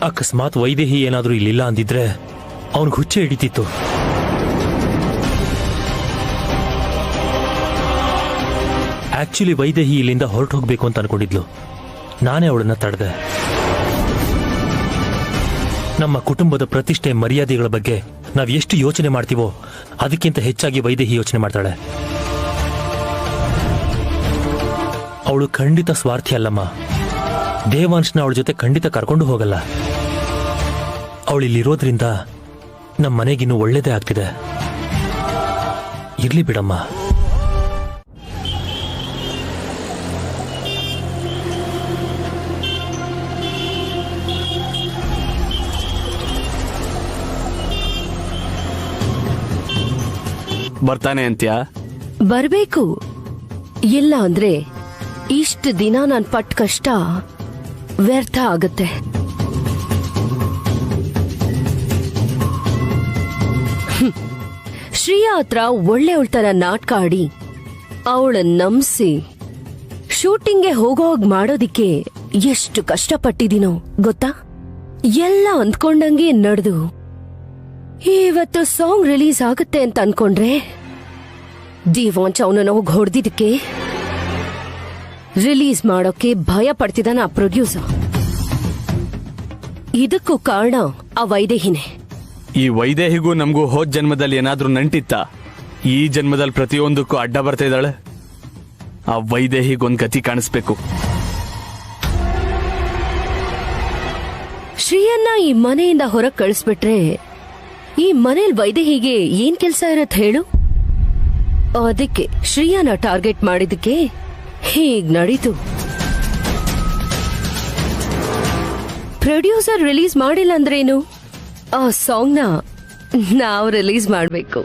ಅಕಸ್ಮಾತ್ ವೈದೇಹಿ ಏನಾದ್ರೂ ಇಲ್ಲಿಲ್ಲ ಅಂದಿದ್ರೆ ಅವನಿಗೆ ಹುಚ್ಚೆ ಹಿಡಿತಿತ್ತು. ಆಕ್ಚುಲಿ ವೈದೇಹಿ ಇಲ್ಲಿಂದ ಹೊರಟು ಹೋಗ್ಬೇಕು ಅಂತ ಅನ್ಕೊಂಡಿದ್ಲು. ನಾನೇ ಅವಳನ್ನ ತಡೆದೆ. ನಮ್ಮ ಕುಟುಂಬದ ಪ್ರತಿಷ್ಠೆ, ಮರ್ಯಾದೆಗಳ ಬಗ್ಗೆ ನಾವ್ ಎಷ್ಟು ಯೋಚನೆ ಮಾಡ್ತೀವೋ ಅದಕ್ಕಿಂತ ಹೆಚ್ಚಾಗಿ ವೈದೇಹಿ ಯೋಚನೆ ಮಾಡ್ತಾಳೆ. ಅವಳು ಖಂಡಿತ ಸ್ವಾರ್ಥಿ ಅಲ್ಲಮ್ಮ. ದೇವಾಂಶನ ಅವಳ ಜೊತೆ ಖಂಡಿತ ಕರ್ಕೊಂಡು ಹೋಗಲ್ಲ. ಅವಳಿಲ್ಲಿರೋದ್ರಿಂದ ನಮ್ಮ ಮನೆಗಿನ್ನೂ ಒಳ್ಳೇದೇ ಆಗ್ತಿದೆ. ಇರ್ಲಿ ಬಿಡಮ್ಮ. ಬರ್ತಾನೆ ಅಂತ್ಯಾ? ಬರ್ಬೇಕು. ಇಲ್ಲ ಅಂದ್ರೆ ಇಷ್ಟು ದಿನ ನಾನ್ ಪಟ್ಟ ಕಷ್ಟ ವ್ಯರ್ಥ ಆಗತ್ತೆ. ಶ್ರೀಯಾ ಹತ್ರ ಒಳ್ಳೆ ತರ ನಾಟಕ ಆಡಿ ಅವಳನ್ನ ನಂಬಿಸಿ ಶೂಟಿಂಗ್ಗೆ ಹೋಗೋಗ್ ಮಾಡೋದಿಕ್ಕೆ ಎಷ್ಟು ಕಷ್ಟಪಟ್ಟಿದ್ದೀನೋ ಗೊತ್ತಾ? ಎಲ್ಲ ಅಂದ್ಕೊಂಡಂಗೆ ನಡೆದು ಇವತ್ತು ಸಾಂಗ್ ರಿಲೀಸ್ ಆಗುತ್ತೆ ಅಂತ ಅನ್ಕೊಂಡ್ರೆ ದೇವಾಂಶ ಅವನನ್ನ ಹೋಗಿ ಹೊಡೆದಿದ್ದಕ್ಕೆ ರಿಲೀಸ್ ಮಾಡೋಕೆ ಭಯ ಪಡ್ತಿದ್ದಾನ ಆ ಪ್ರೊಡ್ಯೂಸರ್. ಇದಕ್ಕೂ ಕಾರಣ ಆ ವೈದೇಹಿನೇ. ಈ ವೈದೇಹಿಗೂ ನಮಗೂ ಹೋದ್ ಜನ್ಮದಲ್ಲಿ ಏನಾದ್ರೂ ನಂಟಿತ್ತ? ಈ ಜನ್ಮದಲ್ಲಿ ಪ್ರತಿಯೊಂದಕ್ಕೂ ಅಡ್ಡ ಬರ್ತಾ ಇದ್ದಾಳೆ. ಆ ವೈದೇಹಿಗೊಂದ್ ಗತಿ ಕಾಣಿಸ್ಬೇಕು. ಶ್ರೀಯನ್ನ ಈ ಮನೆಯಿಂದ ಹೊರಗೆ ಕಳಿಸ್ಬಿಟ್ರೆ ಈ ಮನೇಲಿ ವೈದೇಹಿಗೆ ಏನ್ ಕೆಲ್ಸ ಇರತ್ ಹೇಳು? ಅದಕ್ಕೆ ಶ್ರೀಯನ ಟಾರ್ಗೆಟ್ ಮಾಡಿದಕ್ಕೆ ಹೀಗ್ ನಡೀತು. ಪ್ರೊಡ್ಯೂಸರ್ ರಿಲೀಸ್ ಮಾಡಿಲ್ಲ ಅಂದ್ರೇನು? ಆ ಸಾಂಗ್ನ ನಾವು ರಿಲೀಸ್ ಮಾಡ್ಬೇಕು.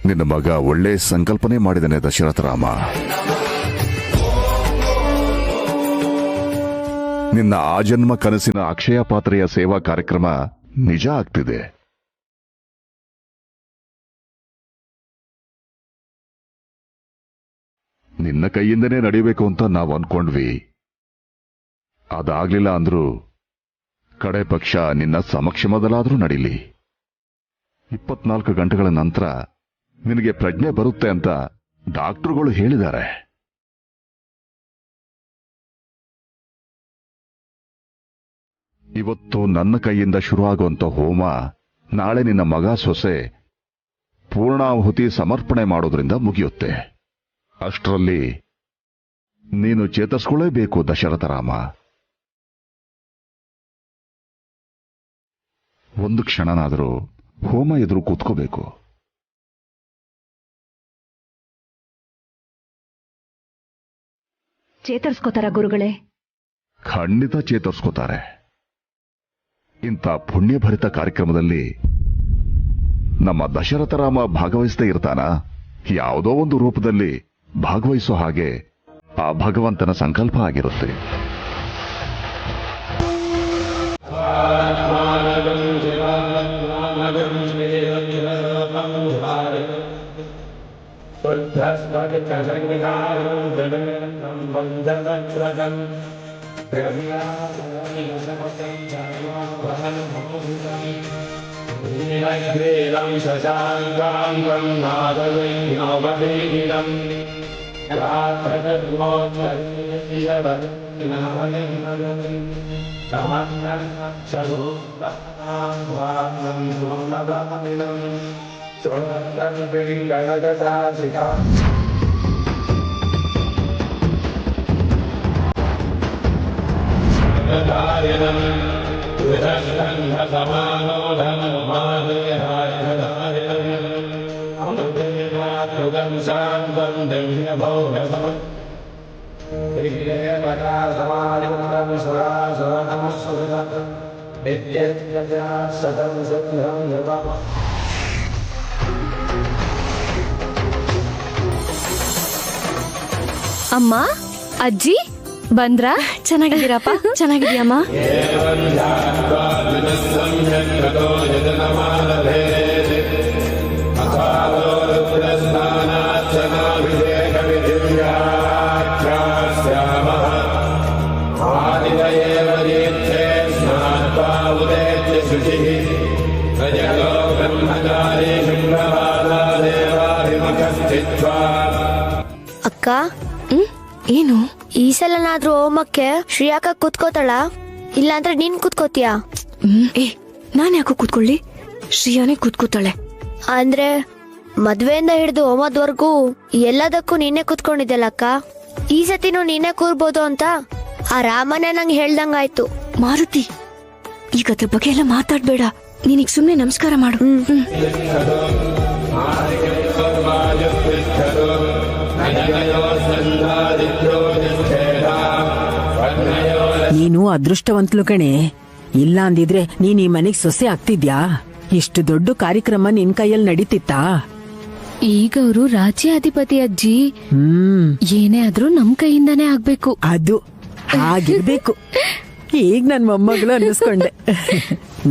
ನಿನ್ನ ಮಗ ಒಳ್ಳೆ ಸಂಕಲ್ಪನೆ ಮಾಡಿದಾನೆ ದಶರಥ ರಾಮ. ನಿನ್ನ ಆಜನ್ಮ ಕನಸಿನ ಅಕ್ಷಯ ಪಾತ್ರೆಯ ಸೇವಾ ಕಾರ್ಯಕ್ರಮ ನಿಜ ಆಗ್ತಿದೆ. ನಿನ್ನ ಕೈಯಿಂದನೇ ನಡೀಬೇಕು ಅಂತ ನಾವು ಅನ್ಕೊಂಡ್ವಿ. ಅದಾಗ್ಲಿಲ್ಲ ಅಂದ್ರೂ ಕಡೆ ಪಕ್ಷ ನಿನ್ನ ಸಮಕ್ಷಮದಲ್ಲಾದ್ರೂ ನಡೀಲಿ. 24 ಗಂಟೆಗಳ ನಂತರ ನಿನಗೆ ಪ್ರಜ್ಞೆ ಬರುತ್ತೆ ಅಂತ ಡಾಕ್ಟರ್ಗಳು ಹೇಳಿದ್ದಾರೆ. ಇವತ್ತು ನನ್ನ ಕೈಯಿಂದ ಶುರುವಾಗುವಂತ ಹೋಮ ನಾಳೆ ನಿನ್ನ ಮಗ ಸೊಸೆ ಪೂರ್ಣಾಹುತಿ ಸಮರ್ಪಣೆ ಮಾಡೋದ್ರಿಂದ ಮುಗಿಯುತ್ತೆ. ಅಷ್ಟರಲ್ಲಿ ನೀನು ಚೇತರಿಸಿಕೊಳ್ಳೇಬೇಕು ದಶರಥ ರಾಮ. ಒಂದು ಕ್ಷಣನಾದರೂ ಹೋಮ ಎದುರು ಕೂತ್ಕೋಬೇಕು. ಚೇತರಿಸ್ಕೋತಾರ ಗುರುಗಳೇ? ಖಂಡಿತ ಚೇತರಿಸ್ಕೋತಾರೆ. ಇಂಥ ಪುಣ್ಯಭರಿತ ಕಾರ್ಯಕ್ರಮದಲ್ಲಿ ನಮ್ಮ ದಶರಥರಾಮ ಭಾಗವಹಿಸದೇ ಇರ್ತಾನ? ಯಾವುದೋ ಒಂದು ರೂಪದಲ್ಲಿ ಭಾಗವಹಿಸೋ ಹಾಗೆ ಆ ಭಗವಂತನ ಸಂಕಲ್ಪ ಆಗಿರುತ್ತೆ. ಅಮ್ಮ, ಅಜ್ಜಿ ಬಂದ್ರಾ? ಚೆನ್ನಾಗಿದ್ದೀರಪ್ಪ? ಚೆನ್ನಾಗಿದ್ಯಮ್ಮ? ಅಕ್ಕ, ಏನು? ಈ ಸಲನಾದ್ರೂ ಹೋಮಕ್ಕೆ ಶ್ರೀಯಾಕ ಕೂತ್ಕೋತಾಳ, ಇಲ್ಲಾಂದ್ರೆ ನೀನ್ ಕೂತ್ಕೋತೀಯಾ? ನಾನ್ ಯಾಕೋ ಕೂತ್ಕೊಳ್ಳಿ? ಶ್ರೀಯಾನೇ ಕೂತ್ಕೋತಾಳೆ. ಅಂದ್ರೆ ಮದ್ವೆಯಿಂದ ಹಿಡಿದು ಹೋಮದ್ವರ್ಗೂ ಎಲ್ಲದಕ್ಕೂ ನೀನೇ ಕೂತ್ಕೊಂಡಿದ್ದಲ್ಲ ಅಕ್ಕ. ಈ ಸತಿನೂ ನೀನೇ ಕೂರ್ಬೋದು ಅಂತ ಆ ರಾಮನೇ ನಂಗೆ ಹೇಳ್ದಂಗಾಯ್ತು. ಮಾರುತಿ, ಈಗ ಅದ್ರ ಬಗ್ಗೆ ಎಲ್ಲ ಮಾತಾಡ್ಬೇಡ. ನೀನೀಗ ಸುಮ್ನೆ ನಮಸ್ಕಾರ ಮಾಡು. ನೀನು ಅದೃಷ್ಟವಂತಲು ಕಣೆ. ಇಲ್ಲ ಅಂದಿದ್ರೆ ನೀನ್ ಈ ಮನೆಗ್ ಸೊಸೆ ಆಗ್ತಿದ್ಯಾ? ಇಷ್ಟು ದೊಡ್ಡ ಕಾರ್ಯಕ್ರಮ ನಿನ್ ಕೈಯಲ್ಲಿ ನಡೀತಿತ್ತಾ? ಈಗ ಅವರು ರಾಜ್ಯಾಧಿಪತಿ ಅಜ್ಜಿ. ಏನೇ ಆದ್ರೂ ನಮ್ ಕೈಯಿಂದಾನೇ ಆಗ್ಬೇಕು. ಅದು ಆಗಿರ್ಬೇಕು. ಈಗ ನನ್ ಮೊಮ್ಮಗಳು ಅನ್ನಿಸ್ಕೊಂಡೆ.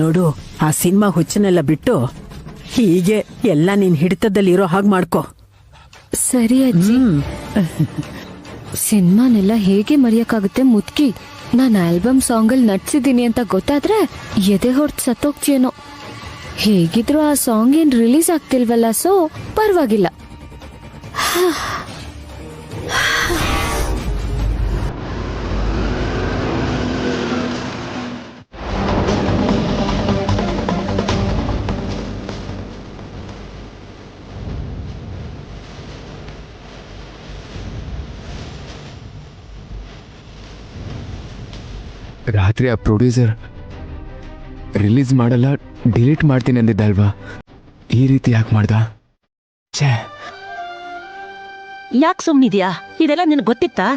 ನೋಡು, ಆ ಸಿನಿಮಾ ಹುಚ್ಚನೆಲ್ಲ ಬಿಟ್ಟು ಹೀಗೆ ಎಲ್ಲ ನಿನ್ ಹಿಡಿತದಲ್ಲಿರೋ ಹಾಗೆ ಮಾಡ್ಕೋ. ಸರಿ ಅಜ್ಜಿ. ಸಿನಿಮಾನೆಲ್ಲ ಹೇಗೆ ಮರೆಯಕ್ಕಾಗುತ್ತೆ ಮುದ್ಕಿ. ನಾನು ಆಲ್ಬಮ್ ಸಾಂಗಲ್ಲಿ ನಡ್ಸಿದ್ದೀನಿ ಅಂತ ಗೊತ್ತಾದ್ರೆ ಎದೆ ಹೊಡ್ದು ಸತ್ತೋಗ್ತೀಯೇನೋ. ಹೇಗಿದ್ರು ಆ ಸಾಂಗ್ ಏನ್ ರಿಲೀಸ್ ಆಗ್ತಿಲ್ವಲ್ಲ, ಸೊ ಪರವಾಗಿಲ್ಲ. ರಾತ್ರಿ ಆ ಪ್ರೊಡ್ಯೂಸರ್ ರಿಲೀಸ್ ಮಾಡಲ್ಲ, ಡಿಲೀಟ್ ಮಾಡ್ತೀನಿ ಅಂದಿದ್ದ ಅಲ್ವಾ? ಈ ರೀತಿ ಯಾಕೆ ಮಾಡ್ದ? ಛೇ, ಯಾಕೆ ಸುಮ್ನಿದ್ಯಾ? ಇದೆಲ್ಲ ನಿನಗೆ ಗೊತ್ತಿತ್ತಾ?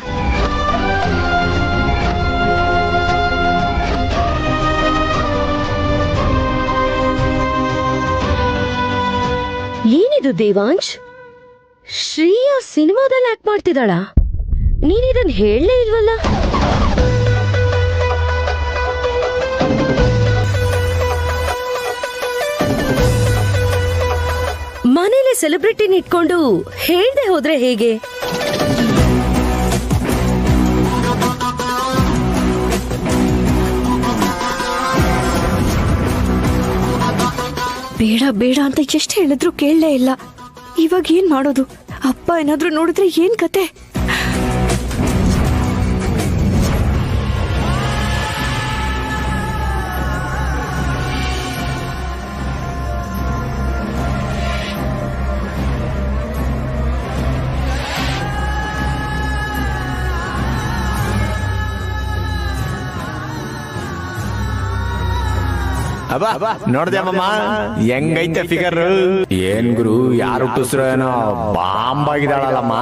ಏನಿದು ದೇವಾಂಶ್? ಶ್ರೀಯಾ ಸಿನಿಮಾದಲ್ಲಿ ಆಕ್ಟ್ ಮಾಡ್ತಿದ್ದಾಳ? ನೀನಿದನ್ ಹೇಳಲೇ ಇಲ್ವಲ್ಲ? ಮನೇಲಿ ಸೆಲೆಬ್ರಿಟಿನ ಇಟ್ಕೊಂಡು ಹೇಳ್ದೆ ಹೋದ್ರೆ ಹೇಗೆ? ಬೇಡ ಬೇಡ ಅಂತ ಎಷ್ಟು ಹೇಳಿದ್ರು ಕೇಳಲೇ ಇಲ್ಲ. ಇವಾಗ ಏನ್ ಮಾಡೋದು? ಅಪ್ಪ ಏನಾದ್ರೂ ನೋಡಿದ್ರೆ ಏನ್ ಕತೆ? ನೋಡ್ದೆ ಅಮ್ಮಮ್ಮ ಹೆಂಗೈತೆ ಫಿಗರ್? ಏನ್ ಗುರು, ಯಾರು ಹುಟ್ಟಿಸ್ರೋ ಏನೋ ಬಾಂಬ್ ಆಗಿದಾಳಲ್ಲಮ್ಮ.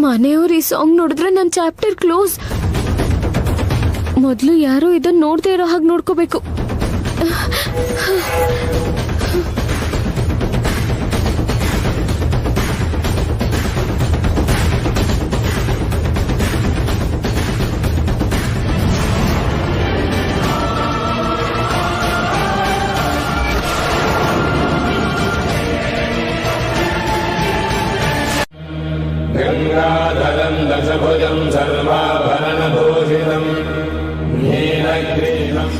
ಮನೆಯವ್ರು ಈ ಸಾಂಗ್ ನೋಡಿದ್ರೆ ನನ್ನ ಚಾಪ್ಟರ್ ಕ್ಲೋಸ್. ಮೊದಲು ಯಾರು ಇದನ್ನ ನೋಡದೆ ಇರೋ ಹಾಗೆ ನೋಡ್ಕೋಬೇಕು. गंगाधरं दशभुजं सर्वाभरणभूषितं नीलग्रीवम्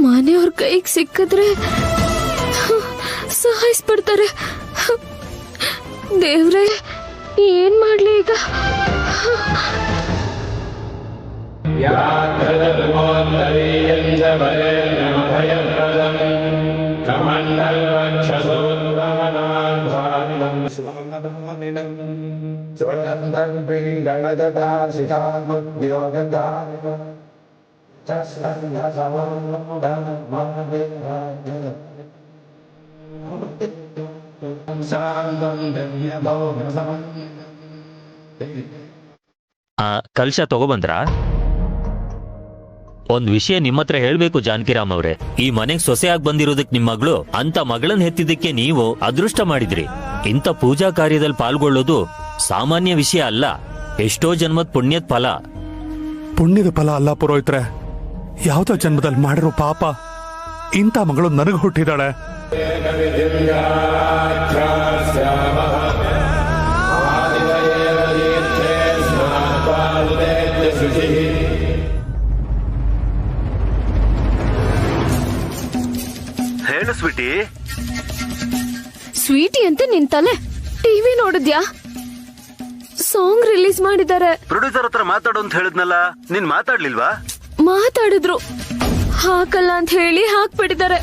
ಮನೆಯವ್ರ ಕೈಗೆ ಸಿಕ್ಕಿದ್ರೆ ಸಹಾಯಿಸ್ಬಿಡ್ತಾರೆ. ದೇವ್ರೆ, ಏನ್ ಮಾಡ್ಲಿ ಈಗ? ಕಲ್ಶ ತಗೊಬಂದ್ರ? ಒಂದ್ ವಿಷಯ ನಿಮ್ಮ ಹತ್ರ ಹೇಳ್ಬೇಕು ಜಾನಕಿರಾಮ್ ಅವ್ರೆ. ಈ ಮನೆಗ್ ಸೊಸೆಯಾಗಿ ಬಂದಿರೋದಕ್ ನಿಮ್ ಮಗಳು ಅಂತ ಮಗಳನ್ನ ಹೆತ್ತಿದ್ದಕ್ಕೆ ನೀವು ಅದೃಷ್ಟ ಮಾಡಿದ್ರಿ. ಇಂಥ ಪೂಜಾ ಕಾರ್ಯದಲ್ಲಿ ಪಾಲ್ಗೊಳ್ಳೋದು ಸಾಮಾನ್ಯ ವಿಷಯ ಅಲ್ಲ, ಎಷ್ಟೋ ಜನ್ಮದ ಪುಣ್ಯದ ಫಲ. ಪುಣ್ಯದ ಫಲ ಅಲ್ಲ ಪುರೋಹಿತ್ರೆ, ಯಾವ್ದೋ ಜನ್ಮದಲ್ಲಿ ಮಾಡಿರೋ ಪಾಪ ಇಂಥ ಮಗಳು ನನಗೆ ಹುಟ್ಟಿದಾಳೆ. ಹೇಳು ಸ್ವೀಟಿ. ಸ್ವೀಟಿ ಅಂತ ನಿನ್ ತಲೆ ಟಿವಿ ನೋಡಿದ್ಯಾ? ಸಾಂಗ್ ರಿಲೀಸ್ ಮಾಡಿದ್ದಾರೆ. ಪ್ರೊಡ್ಯೂಸರ್ ಹತ್ರ ಮಾತಾಡು ಅಂತ ಹೇಳಿದ್ನಲ್ಲ, ನೀನ್ ಮಾತಾಡ್ಲಿಲ್ವಾ? ಮಾತಾಡಿದ್ರು, ಹಾಕಲ್ಲ ಅಂತ ಹೇಳಿ ಹಾಕ್ಬಿಟ್ಟಿದ್ದಾರೆ.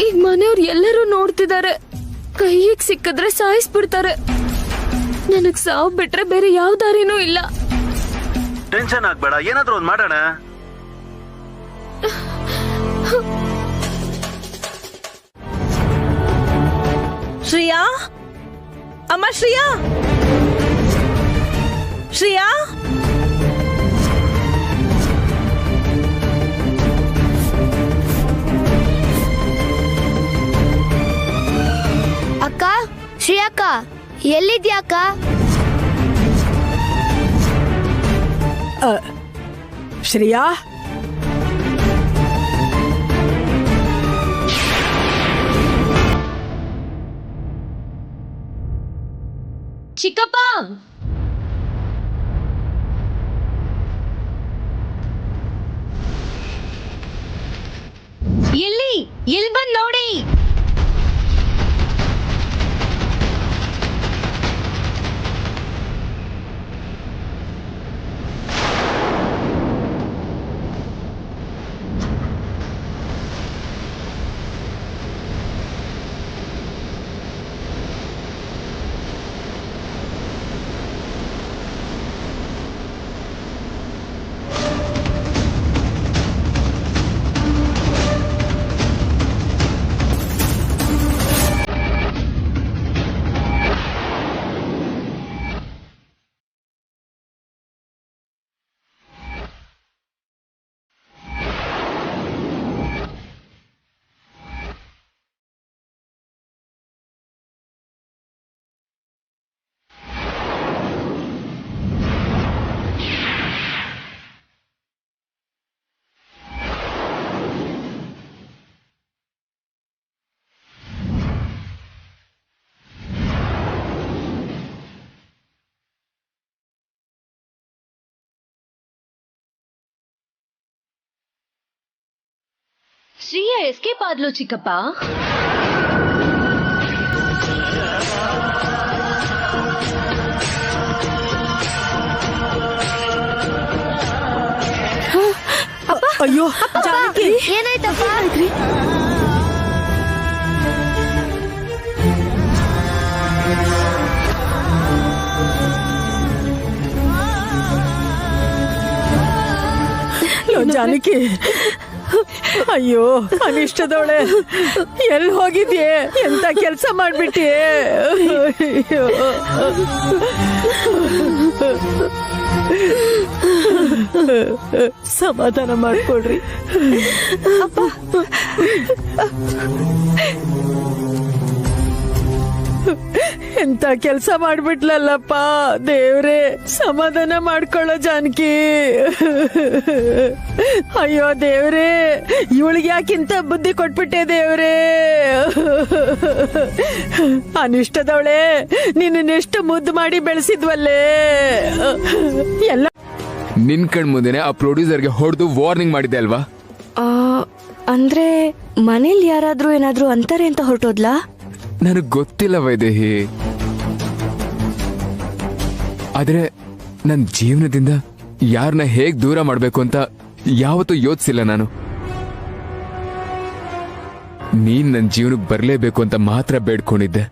ಈಗ ಮನೆಯವ್ರು ಎಲ್ಲರೂ ನೋಡ್ತಿದ್ದಾರೆ. ಕೈಗೆ ಸಿಕ್ಕಿದ್ರೆ ಸಾಯಿಸ್ಬಿಡ್ತಾರೆ. ನನಗ್ ಸಾವು ಬಿಟ್ರೆ ಬೇರೆ ಯಾವ ದಾರಿನೂ ಇಲ್ಲ. ಟೆನ್ಷನ್ ಆಗ್ಬೇಡ, ಏನಾದ್ರೂ ಒಂದ್ ಮಾಡೋಣ. ಶ್ರೇಯಾ, ಅಮ್ಮ ಶ್ರೇಯಾ, ಶ್ರೇಯಾ, ಅಕ್ಕ, ಶ್ರೇಯಕ್ಕ, ಎಲ್ಲಿದ್ಯಾಕ್ಕ? ಶ್ರೇಯಾ, ಚಿಕ್ಕಪ್ಪ, ಎಲ್ಲಿ ಬಂದ್ ನೋಡಿ. ಶ್ರೀಯಾ ಎಸ್ಕೇಪ್ ಆದ್ಲು ಚಿಕ್ಕಪ್ಪ. ಅಯ್ಯೋ ಜಾನಕಿ, ಏನಾಯ್ತಪ್ಪ? ಜಾನಕಿ, ಅಯ್ಯೋ ಅನಿಷ್ಟದವಳೆ, ಎಲ್ಲಿ ಹೋಗಿದ್ಯೆ? ಎಂತ ಕೆಲಸ ಮಾಡ್ಬಿಟ್ಟೆ? ಸಮಾಧಾನ ಮಾಡ್ಕೊಳ್ರಿ ಅಪ್ಪ. ಎಂತ ಕೆಲ್ಸ ಮಾಡ್ಬಿಟ್ಲಲ್ಲಪ್ಪ ದೇವ್ರೆ. ಸಮಾಧಾನ ಮಾಡ್ಕೊಳ್ಳೋ ಜಾನಕಿ. ಅಯ್ಯೋ ದೇವ್ರೆ, ಇವಳಿಗೆ ಯಾಕಿಂತ ಬುದ್ಧಿ ಕೊಟ್ಬಿಟ್ಟೆ ದೇವ್ರೆ. ಅನಿಷ್ಟದವಳೆ, ನಿನ್ನೆಷ್ಟು ಮುದ್ದು ಮಾಡಿ ಬೆಳೆಸಿದ್ವಲ್ಲೇ. ಎಲ್ಲ ನಿನ್ ಕಣ್ ಮುಂದೆನೆ ಆ ಪ್ರೊಡ್ಯೂಸರ್ಗೆ ಹೊಡೆದು ವಾರ್ನಿಂಗ್ ಮಾಡಿದೆ ಅಲ್ವಾ? ಅಂದ್ರೆ ಮನೇಲಿ ಯಾರಾದ್ರೂ ಏನಾದ್ರೂ ಅಂತಾರೆ ಅಂತ ಹೊರಟೋದ್ಲಾ? ನನಗ್ ಗೊತ್ತಿಲ್ಲ ವೈದೇಹಿ, ಆದ್ರೆ ನನ್ ಜೀವನದಿಂದ ಯಾರನ್ನ ಹೇಗ್ ದೂರ ಮಾಡ್ಬೇಕು ಅಂತ ಯಾವತ್ತೂ ಯೋಚಿಸಿಲ್ಲ ನಾನು. ನೀನ್ ನನ್ ಜೀವನಕ್ಕೆ ಬರ್ಲೇಬೇಕು ಅಂತ ಮಾತ್ರ ಬೇಡ್ಕೊಂಡಿದ್ದೆ.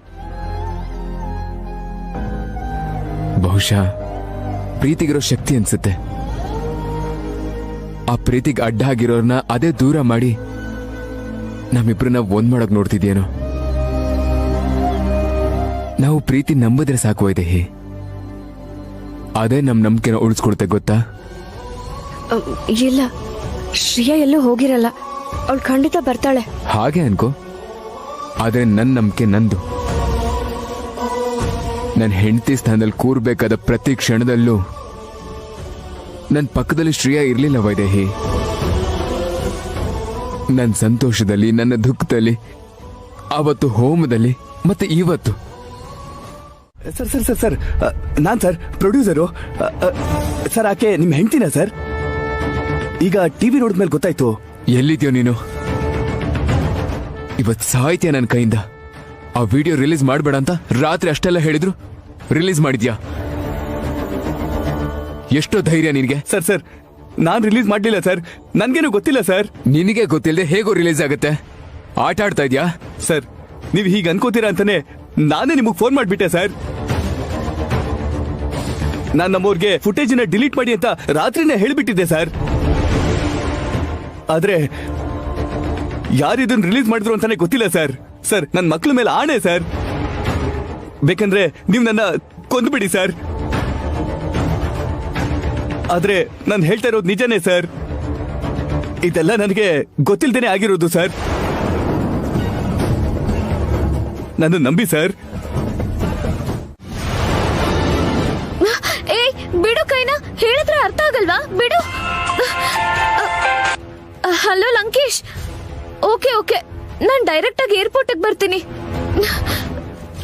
ಬಹುಶಃ ಪ್ರೀತಿಗಿರೋ ಶಕ್ತಿ ಅನ್ಸುತ್ತೆ. ಆ ಪ್ರೀತಿಗೆ ಅಡ್ಡ ಆಗಿರೋರ್ನ ಅದೇ ದೂರ ಮಾಡಿ ನಮ್ಮಿಬ್ರನ್ನ ಒಂದ್ ಮಾಡಕ್ ನೋಡ್ತಿದ್ಯೇನೋ. ನಾವು ಪ್ರೀತಿ ನಂಬಿದ್ರೆ ಸಾಕು ವೈದೇಹಿ. ಅದೇ ನಮ್ ನಂಬಿಕೆನ ಉಳಿಸ್ಕೊಡುತ್ತೆ ಗೊತ್ತಾ. ಇಲ್ಲ, ಶ್ರೇಯಾ ಎಲ್ಲೂ ಹೋಗಿರಲ್ಲ. ಅವಳು ಖಂಡಿತ ಬರ್ತಾಳೆ. ಹಾಗೆ ಅನ್ಕೋ, ಆದ್ರೆ ನನ್ ನಂಬಿಕೆ ನಂದು. ನನ್ನ ಹೆಂಡತಿ ಸ್ಥಾನದಲ್ಲಿ ಕೂರ್ಬೇಕಾದ ಪ್ರತಿ ಕ್ಷಣದಲ್ಲೂ ನನ್ನ ಪಕ್ಕದಲ್ಲಿ ಶ್ರೇಯಾ ಇರ್ಲಿಲ್ಲ ವೈದೇಹಿ. ನನ್ನ ಸಂತೋಷದಲ್ಲಿ, ನನ್ನ ದುಃಖದಲ್ಲಿ, ಅವತ್ತು ಹೋಮದಲ್ಲಿ, ಮತ್ತೆ ಇವತ್ತು. ಸರ್ ಸರ್ ಸರ್ ಸರ್ ನಾನ್ ಸರ್ ಪ್ರೊಡ್ಯೂಸರು ಸರ್. ಆಕೆ ನಿಮ್ ಹೆಂಡ್ತಿನ ಸರ್? ಈಗ ಟಿವಿ ನೋಡಿದ್ಮೇಲೆ ಗೊತ್ತಾಯ್ತು. ಎಲ್ಲಿದ್ಯೋ ನೀನು? ಇವತ್ ಸಾಯ್ತೀಯ ನನ್ನ ಕೈಯಿಂದ. ಆ ವಿಡಿಯೋ ರಿಲೀಸ್ ಮಾಡಬೇಡ ಅಂತ ರಾತ್ರಿ ಅಷ್ಟೆಲ್ಲ ಹೇಳಿದ್ರು, ರಿಲೀಸ್ ಮಾಡಿದ್ಯಾ? ಎಷ್ಟೋ ಧೈರ್ಯ ನಿನ್ಗೆ? ಸರ್ ಸರ್ ನಾನ್ ರಿಲೀಸ್ ಮಾಡ್ಲಿಲ್ಲ ಸರ್, ನನ್ಗೇನು ಗೊತ್ತಿಲ್ಲ ಸರ್. ನಿನಗೆ ಗೊತ್ತಿಲ್ಲದೆ ಹೇಗೋ ರಿಲೀಸ್ ಆಗುತ್ತೆ? ಆಟ ಆಡ್ತಾ ಇದ್ಯಾ? ಸರ್ ನೀವ್ ಹೀಗೆ ಅನ್ಕೋತೀರಾ ಅಂತಾನೆ ನಾನೇ ನಿಮಗ್ ಫೋನ್ ಮಾಡ್ಬಿಟ್ಟೆ ಸರ್. ನಾನ್ ನಮ್ಮವ್ರಿಗೆ ಫುಟೇಜಿನ ಡಿಲೀಟ್ ಮಾಡಿ ಅಂತ ರಾತ್ರಿನೇ ಹೇಳ್ಬಿಟ್ಟಿದ್ದೆ ಸರ್. ಆದ್ರೆ ಯಾರಿದನ್ನ ರಿಲೀಸ್ ಮಾಡಿದ್ರು ಅಂತಾನೆ ಗೊತ್ತಿಲ್ಲ ಸರ್. ಸರ್ ನನ್ನ ಮಕ್ಳ ಮೇಲೆ ಆಣೆ ಸರ್, ಬೇಕಂದ್ರೆ ನೀವು ನನ್ನ ಕೊಂದ್ಬಿಡಿ ಸರ್. ಆದ್ರೆ ನಾನು ಹೇಳ್ತಾ ಇರೋದು ನಿಜನೇ ಸರ್. ಇದೆಲ್ಲ ನನಗೆ ಗೊತ್ತಿಲ್ದೇನೆ ಆಗಿರೋದು ಸರ್. ನನ್ನ ನಂಬಿ ಸರ್. ಏಯ್ ಬಿಡು ಕೈನಾ, ಹೇಳಿದ್ರೆ ಅರ್ಥ ಆಗಲ್ವಾ? ಬಿಡು. ಹಲೋ ಲಂಕೇಶ್. ಓಕೆ ಓಕೆ, ನಾನ್ ಡೈರೆಕ್ಟ್ ಆಗಿ ಏರ್ಪೋರ್ಟ್ ಬರ್ತೀನಿ.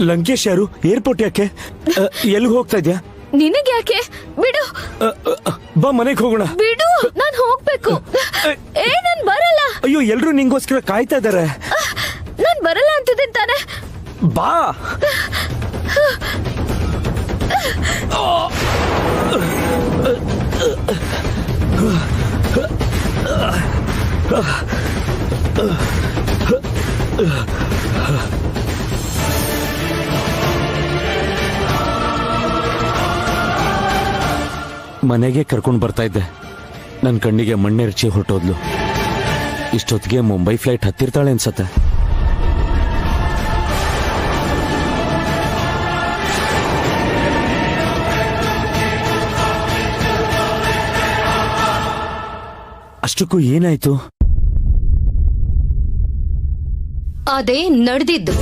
ಲಂಕೇಶ್ ಯಾರು? ಏರ್ಪೋರ್ಟ್ ಯಾಕೆ? ಎಲ್ಲಿಗೆ ಹೋಗ್ತಾ ಇದ್ಯಾ? ನಿನಗೆ ಯಾಕೆ? ಬಿಡು. ಬಾ ಮನೆಗೆ ಹೋಗೋಣ. ಬಿಡು, ನಾನ್ ಹೋಗ್ಬೇಕು. ನಾನ್ ಬರಲ್ಲ. ಅಯ್ಯೋ, ಎಲ್ರು ನಿಂಗೋಸ್ಕರ ಕಾಯ್ತಾ ಇದಾರೆ. ನಾನ್ ಬರಲ್ಲ ಅಂತಿದ್ದೀನಿ ತಾನೆ. ಬಾ. ಮನೆಗೆ ಕರ್ಕೊಂಡು ಬರ್ತಾ ಇದ್ದೆ. ನನ್ನ ಕಣ್ಣಿಗೆ ಮಣ್ಣೆರಚಿ ಹೊರಟೋದ್ಲು. ಇಷ್ಟೊತ್ತಿಗೆ ಮುಂಬೈ ಫ್ಲೈಟ್ ಹತ್ತಿರ್ತಾಳೆ ಅನ್ಸತ್ತೆ. ಅಷ್ಟಕ್ಕೂ ಏನಾಯ್ತು? ಅದೇ ನಡೆದಿದ್ದು.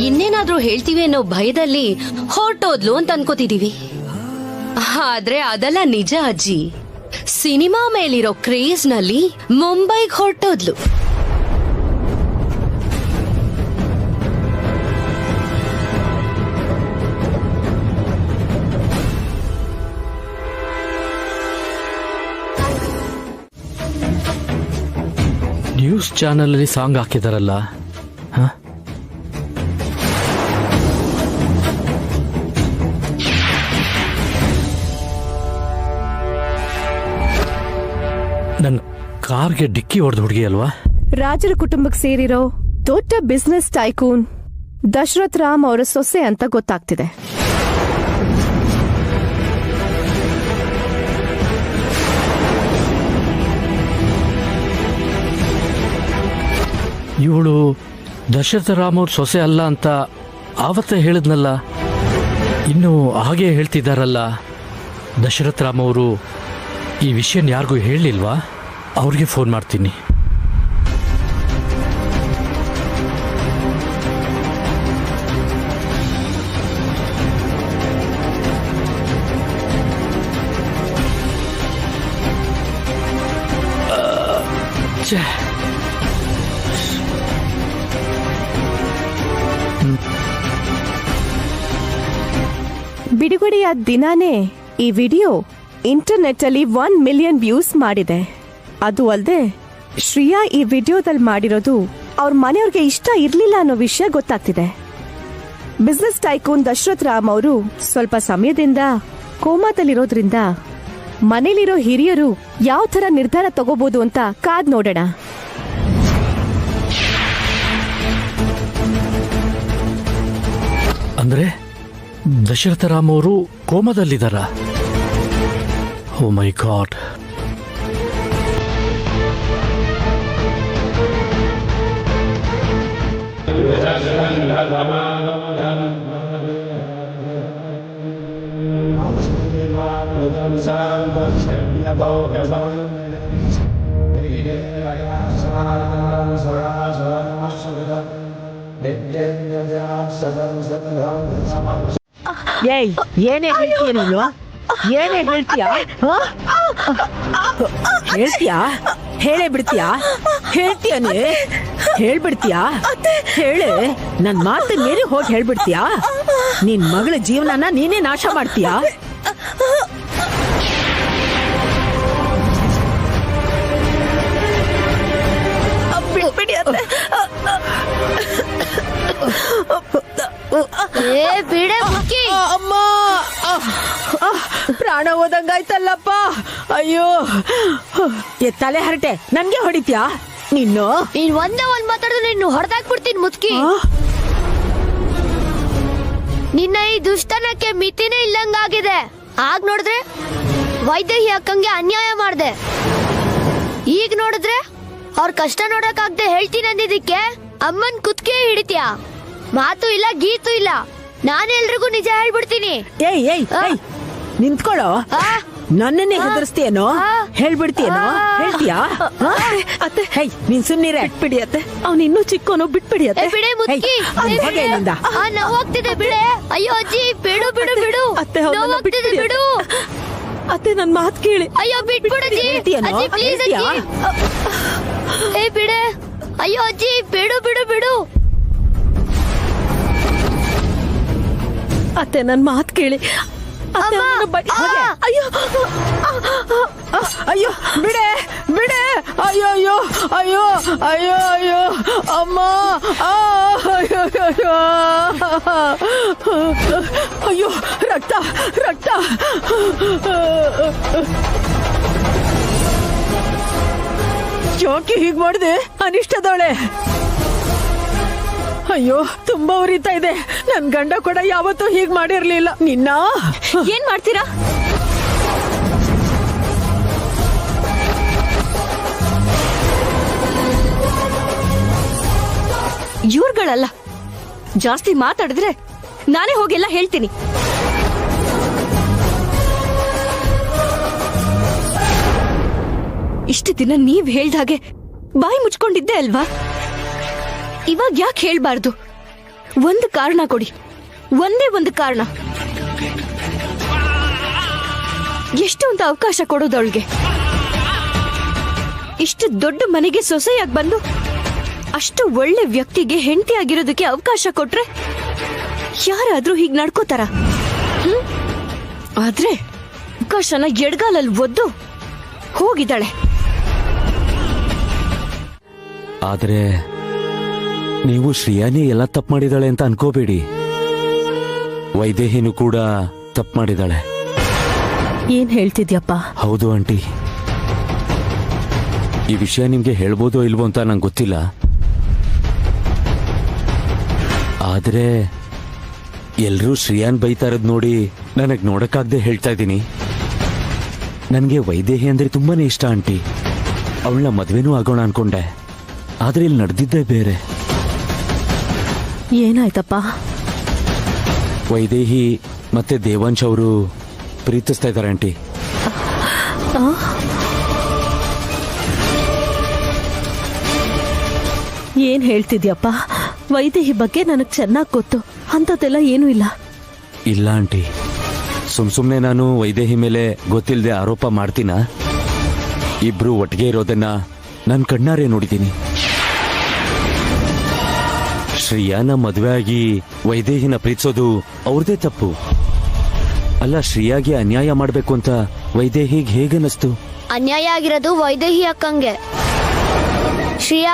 ಇನ್ನೇನಾದ್ರೂ ಹೇಳ್ತೀವಿ ಅನ್ನೋ ಭಯದಲ್ಲಿ ಹೊರಟೋದ್ಲು ಅಂತ ಅನ್ಕೋತಿದೀವಿ. ಆದ್ರೆ ಅದೆಲ್ಲ ನಿಜ ಅಜ್ಜಿ. ಸಿನಿಮಾ ಮೇಲಿರೋ ಕ್ರೇಜ್ ನಲ್ಲಿ ಮುಂಬೈಗೆ ಹೊರಟೋದ್ಲು. ನ್ಯೂಸ್ ಚಾನಲ್ ಅಲ್ಲಿ ಸಾಂಗ್ ಹಾಕಿದಾರಲ್ಲ, ನನ್ನ ಕಾರ್ಗೆ ಡಿಕ್ಕಿ ಹೊಡೆದ ಹುಡುಗಿ ಅಲ್ವಾ? ರಾಜರ ಕುಟುಂಬಕ್ಕೆ ಸೇರಿರೋ ದೊಡ್ಡ ಬಿಸ್ನೆಸ್ ಟೈಕೂನ್ ದಶರಥ್ ರಾಮ್ ಅವರ ಸೊಸೆ ಅಂತ ಗೊತ್ತಾಗ್ತಿದೆ. ಇವಳು ದಶರಥ ರಾಮ್ ಅವ್ರ ಸೊಸೆ ಅಲ್ಲ ಅಂತ ಆವತ್ತೇ ಹೇಳಿದ್ನಲ್ಲ, ಇನ್ನು ಹಾಗೆ ಹೇಳ್ತಿದ್ದಾರಲ್ಲ. ದಶರಥ ರಾಮ್ ಅವರು ಈ ವಿಷಯನ ಯಾರಿಗೂ ಹೇಳಲಿಲ್ವಾ? ಅವ್ರಿಗೆ ಫೋನ್ ಮಾಡ್ತೀನಿ. ಬಿಡುಗಡೆಯ ದಿನಾನೇ ಈ ವಿಡಿಯೋ ಇಂಟರ್ನೆಟ್ ಅಲ್ಲಿ 1 ಮಿಲಿಯನ್ ವ್ಯೂಸ್ ಮಾಡಿದೆ. ಅದು ಅಲ್ಲದೆ ಶ್ರೇಯಾ ಈ ವಿಡಿಯೋದಲ್ಲಿ ಮಾಡಿರೋದು ಅವ್ರ ಮನೆಯವ್ರಿಗೆ ಇಷ್ಟ ಇರ್ಲಿಲ್ಲ ಅನ್ನೋ ವಿಷಯ ಗೊತ್ತಾಗ್ತಿದೆ. ಬಿಸ್ನೆಸ್ ಟೈಕೂನ್ ದಶರಥ್ ರಾಮ್ ಅವರು ಸ್ವಲ್ಪ ಸಮಯದಿಂದ ಕೋಮಾದಲ್ಲಿರೋದ್ರಿಂದ ಮನೇಲಿರೋ ಹಿರಿಯರು ಯಾವ ತರ ನಿರ್ಧಾರ ತಗೋಬಹುದು ಅಂತ ಕಾದ್ ನೋಡೋಣ. ಅಂದ್ರೆ ದಶರಥ ರಾಮ್ ಅವರು ಕೋಮದಲ್ಲಿದ್ದಾರಾ? ಓ ಮೈ ಗಾಡ್. ಏಯ್, ಏನೇ ಹೇಳ್ತೀಯ ನೀನು? ಏನೇ ಹೇಳ್ತೀಯಾ? ಹೇಳ್ತೀಯಾ? ಹೇಳೇ ಬಿಡ್ತೀಯಾ? ಹೇಳ್ತೀಯನೇ? ಹೇಳ್ಬಿಡ್ತೀಯಾ? ಹೇಳೆ. ನನ್ ಮಾತು ಮೀರಿ ಹೋಗಿ ಹೇಳ್ಬಿಡ್ತೀಯಾ? ನಿನ್ ಮಗಳ ಜೀವನನ ನೀನೇ ನಾಶ ಮಾಡ್ತೀಯಾ? ಅಮ್ಮ, ಪ್ರಾಣ ಹೋದಂಗಾಯ್ತಲ್ಲಪ್ಪ. ಅಯ್ಯೋ, ತಲೆ ಹರಟೆ ನನ್ಗೆ ಹೊಡಿತ್ಯಾ ನೀನು? ನೀನ್ ಒಂದೇ ಒಂದ್ ಮಾತಾಡಿದ್ರೆ ನಿನ್ನ ಹೊಡೆದಾಕ್ಬಿಡ್ತೀನಿ ಮುತ್ಕಿ. ನಿನ್ನ ಈ ದುಷ್ಟನಕ್ಕೆ ಮಿತಿನೇ ಇಲ್ಲಂಗಾಗಿದೆ. ಆಗ ನೋಡಿದ್ರೆ ವೈದೇಹಿ ಅಕ್ಕಂಗೆ ಅನ್ಯಾಯ ಮಾಡ್ದೆ, ಈಗ ನೋಡಿದ್ರೆ ಅವ್ರ ಕಷ್ಟ ನೋಡಕ್ಕಾಗ್ದೆ ಹೇಳ್ತೀನಿ ಅಂದಿದ್ದಕ್ಕೆ ಅಮ್ಮನ್ ಕುತ್ಕೆ ಹಿಡಿತ್ಯಾ. ಮಾತು ಇಲ್ಲ, ಗೀತು ಇಲ್ಲ. ನಾನು ಎಲ್ರಿಗೂ ನಿಜ ಹೇಳ್ಬಿಡ್ತೀನಿ. ಏಯ್ ಏಯ್ ಏಯ್, ನಿಂತ್ಕೊಳ್ಳೋ. ನನ್ನನ್ನೇ ಹೆದರ್ಸ್ತೀಯೇನೋ? ಹೇಳ್ಬಿಡ್ತೀಯೇನೋ? ಹೇಳ್ತೀಯಾ? ಅತ್ತೆ, ನೀನ್ ಸುಮ್ಮನಿರೆ. ಬಿಡಿ ಅತ್ತೆ, ಅವ್ನು ಇನ್ನೂ ಚಿಕ್ಕೋನು. ಬಿಟ್ಬಿಡಿ ಅತ್ತೆ. ಬಿಡೆ ಮುತ್ಕಿ, ನೋವಾಗ್ತಿದೆ ಬಿಡೆ. ಅಯ್ಯೋ ಅಜ್ಜಿ, ಬಿಡು ಬಿಡು ಬಿಡು. ಅತ್ತೆ, ನೋವಾಗ್ತಿದೆ ಬಿಡು. ಅತ್ತೆ, ನನ್ ಮಾತ್ ಕೇಳಿ. ಅಯ್ಯೋ ಬಿಟ್ಬಿಡಜ್ಜಿ, ಅಜ್ಜಿ ಪ್ಲೀಸ್ ಅಜ್ಜಿ. ಏ ಬಿಡೆ. ಅಯ್ಯೋ ಅಜ್ಜಿ, ಬಿಡು ಬಿಡು ಬಿಡು. ಅತ್ತೆ, ನನ್ ಮಾತ್ ಕೇಳಿ. ಅಯ್ಯೋ ಅಯ್ಯೋ, ಬಿಡೆ ಬಿಡೆ. ಅಯ್ಯೋ ಅಯ್ಯೋ ಅಯ್ಯೋ ಅಯ್ಯೋ ಅಯ್ಯೋ ಅಮ್ಮ. ಅಯ್ಯೋ ಅಯ್ಯೋ ಅಯ್ಯೋ, ರಕ್ತ ರಕ್ತ. ಯಾಕೆ ಹೀಗ್ ಮಾಡಿದೆ ಅನಿಷ್ಟದವಳೆ? ಅಯ್ಯೋ, ತುಂಬಾ ಉರಿತಾ ಇದೆ. ನನ್ ಗಂಡ ಕೂಡ ಯಾವತ್ತೂ ಹೀಗ್ ಮಾಡಿರ್ಲಿಲ್ಲ. ನಿನ್ನ ಏನ್ ಮಾಡ್ತೀರಾ? ಇವ್ರುಗಳಲ್ಲ, ಜಾಸ್ತಿ ಮಾತಾಡಿದ್ರೆ ನಾನೇ ಹೋಗೆಲ್ಲ ಹೇಳ್ತೀನಿ. ಇಷ್ಟು ದಿನ ನೀವ್ ಹೇಳ್ದಾಗೆ ಬಾಯಿ ಮುಚ್ಕೊಂಡಿದ್ದೆ ಅಲ್ವಾ? ಇವಾಗ ಯಾಕೆ ಹೇಳ್ಬಾರ್ದು? ಒಂದು ಕಾರಣ ಕೊಡಿ, ಒಂದೇ ಒಂದು ಕಾರಣ. ಎಷ್ಟು ಅಂತ ಅವಕಾಶ ಕೊಡೋದವಳಿಗೆ? ಇಷ್ಟು ದೊಡ್ಡ ಮನೆಗೆ ಸೊಸೆಯಾಗಿ ಬಂದು ಅಷ್ಟು ಒಳ್ಳೆ ವ್ಯಕ್ತಿಗೆ ಹೆಂಡತಿ ಆಗಿರೋದಕ್ಕೆ ಅವಕಾಶ ಕೊಟ್ರೆ ಯಾರಾದ್ರೂ ಹೀಗ್ ನಡ್ಕೋತಾರ? ಆದ್ರೆ ಅವಕಾಶನ ಎಡಗಾಲಲ್ಲಿ ಒದ್ದು ಹೋಗಿದ್ದಾಳೆ. ಆದ್ರೆ ನೀವು ಶ್ರೇಯಾನೇ ಎಲ್ಲ ತಪ್ಪು ಮಾಡಿದಾಳೆ ಅಂತ ಅನ್ಕೋಬೇಡಿ. ವೈದೇಹಿನೂ ಕೂಡ ತಪ್ಪು ಮಾಡಿದಾಳೆ. ಏನ್ ಹೇಳ್ತಿದ್ಯಪ್ಪ? ಹೌದು ಆಂಟಿ, ಈ ವಿಷಯ ನಿಮ್ಗೆ ಹೇಳ್ಬೋದೋ ಇಲ್ವೋ ಅಂತ ನಂಗೆ ಗೊತ್ತಿಲ್ಲ. ಆದ್ರೆ ಎಲ್ರೂ ಶ್ರೇಯಾನ್ ಬೈತಾ ಇರೋದ್ ನೋಡಿ ನನಗ್ ನೋಡಕ್ಕಾಗ್ದೆ ಹೇಳ್ತಾ ಇದ್ದೀನಿ. ನನ್ಗೆ ವೈದೇಹಿ ಅಂದ್ರೆ ತುಂಬಾನೇ ಇಷ್ಟ ಆಂಟಿ. ಅವಳನ್ನ ಮದ್ವೆನೂ ಆಗೋಣ ಅನ್ಕೊಂಡೆ, ಆದ್ರೆ ಇಲ್ಲಿ ನಡೆದಿದ್ದೇ ಬೇರೆ. ಏನಾಯ್ತಪ್ಪ? ವೈದೇಹಿ ಮತ್ತೆ ದೇವಾಂಶ್ ಅವರು ಪ್ರೀತಿಸ್ತಾ ಇದ್ದಾರೆ ಆಂಟಿ. ಏನ್ ಹೇಳ್ತಿದ್ಯಪ್ಪ? ವೈದೇಹಿ ಬಗ್ಗೆ ನನಗ್ ಚೆನ್ನಾಗ್ ಗೊತ್ತು. ಅಂತದೆಲ್ಲ ಏನೂ ಇಲ್ಲ. ಇಲ್ಲ ಆಂಟಿ, ಸುಮ್ನೆ ನಾನು ವೈದೇಹಿ ಮೇಲೆ ಗೊತ್ತಿಲ್ಲದೆ ಆರೋಪ ಮಾಡ್ತೀನ? ಇಬ್ರು ಒಟ್ಟಿಗೆ ಇರೋದನ್ನ ನಾನು ಕಣ್ಣಾರೆ ನೋಡಿದ್ದೀನಿ. ಶ್ರೇಯಾನ ಮದುವೆ ಆಗಿ ವೈದೇಹಿನ ಪ್ರೀತಿಸೋದು ಅವ್ರದೇ ತಪ್ಪು ಅಲ್ಲ. ಶ್ರೇಯಾಗೆ ಅನ್ಯಾಯ ಮಾಡ್ಬೇಕು ಅಂತ ವೈದೇಹಿಗೆ ಹೇಗನ್ನಿಸ್ತು? ಅನ್ಯಾಯ ಆಗಿರೋದು ವೈದೇಹಿ ಅಕ್ಕಂಗೆ. ಶ್ರೇಯಾ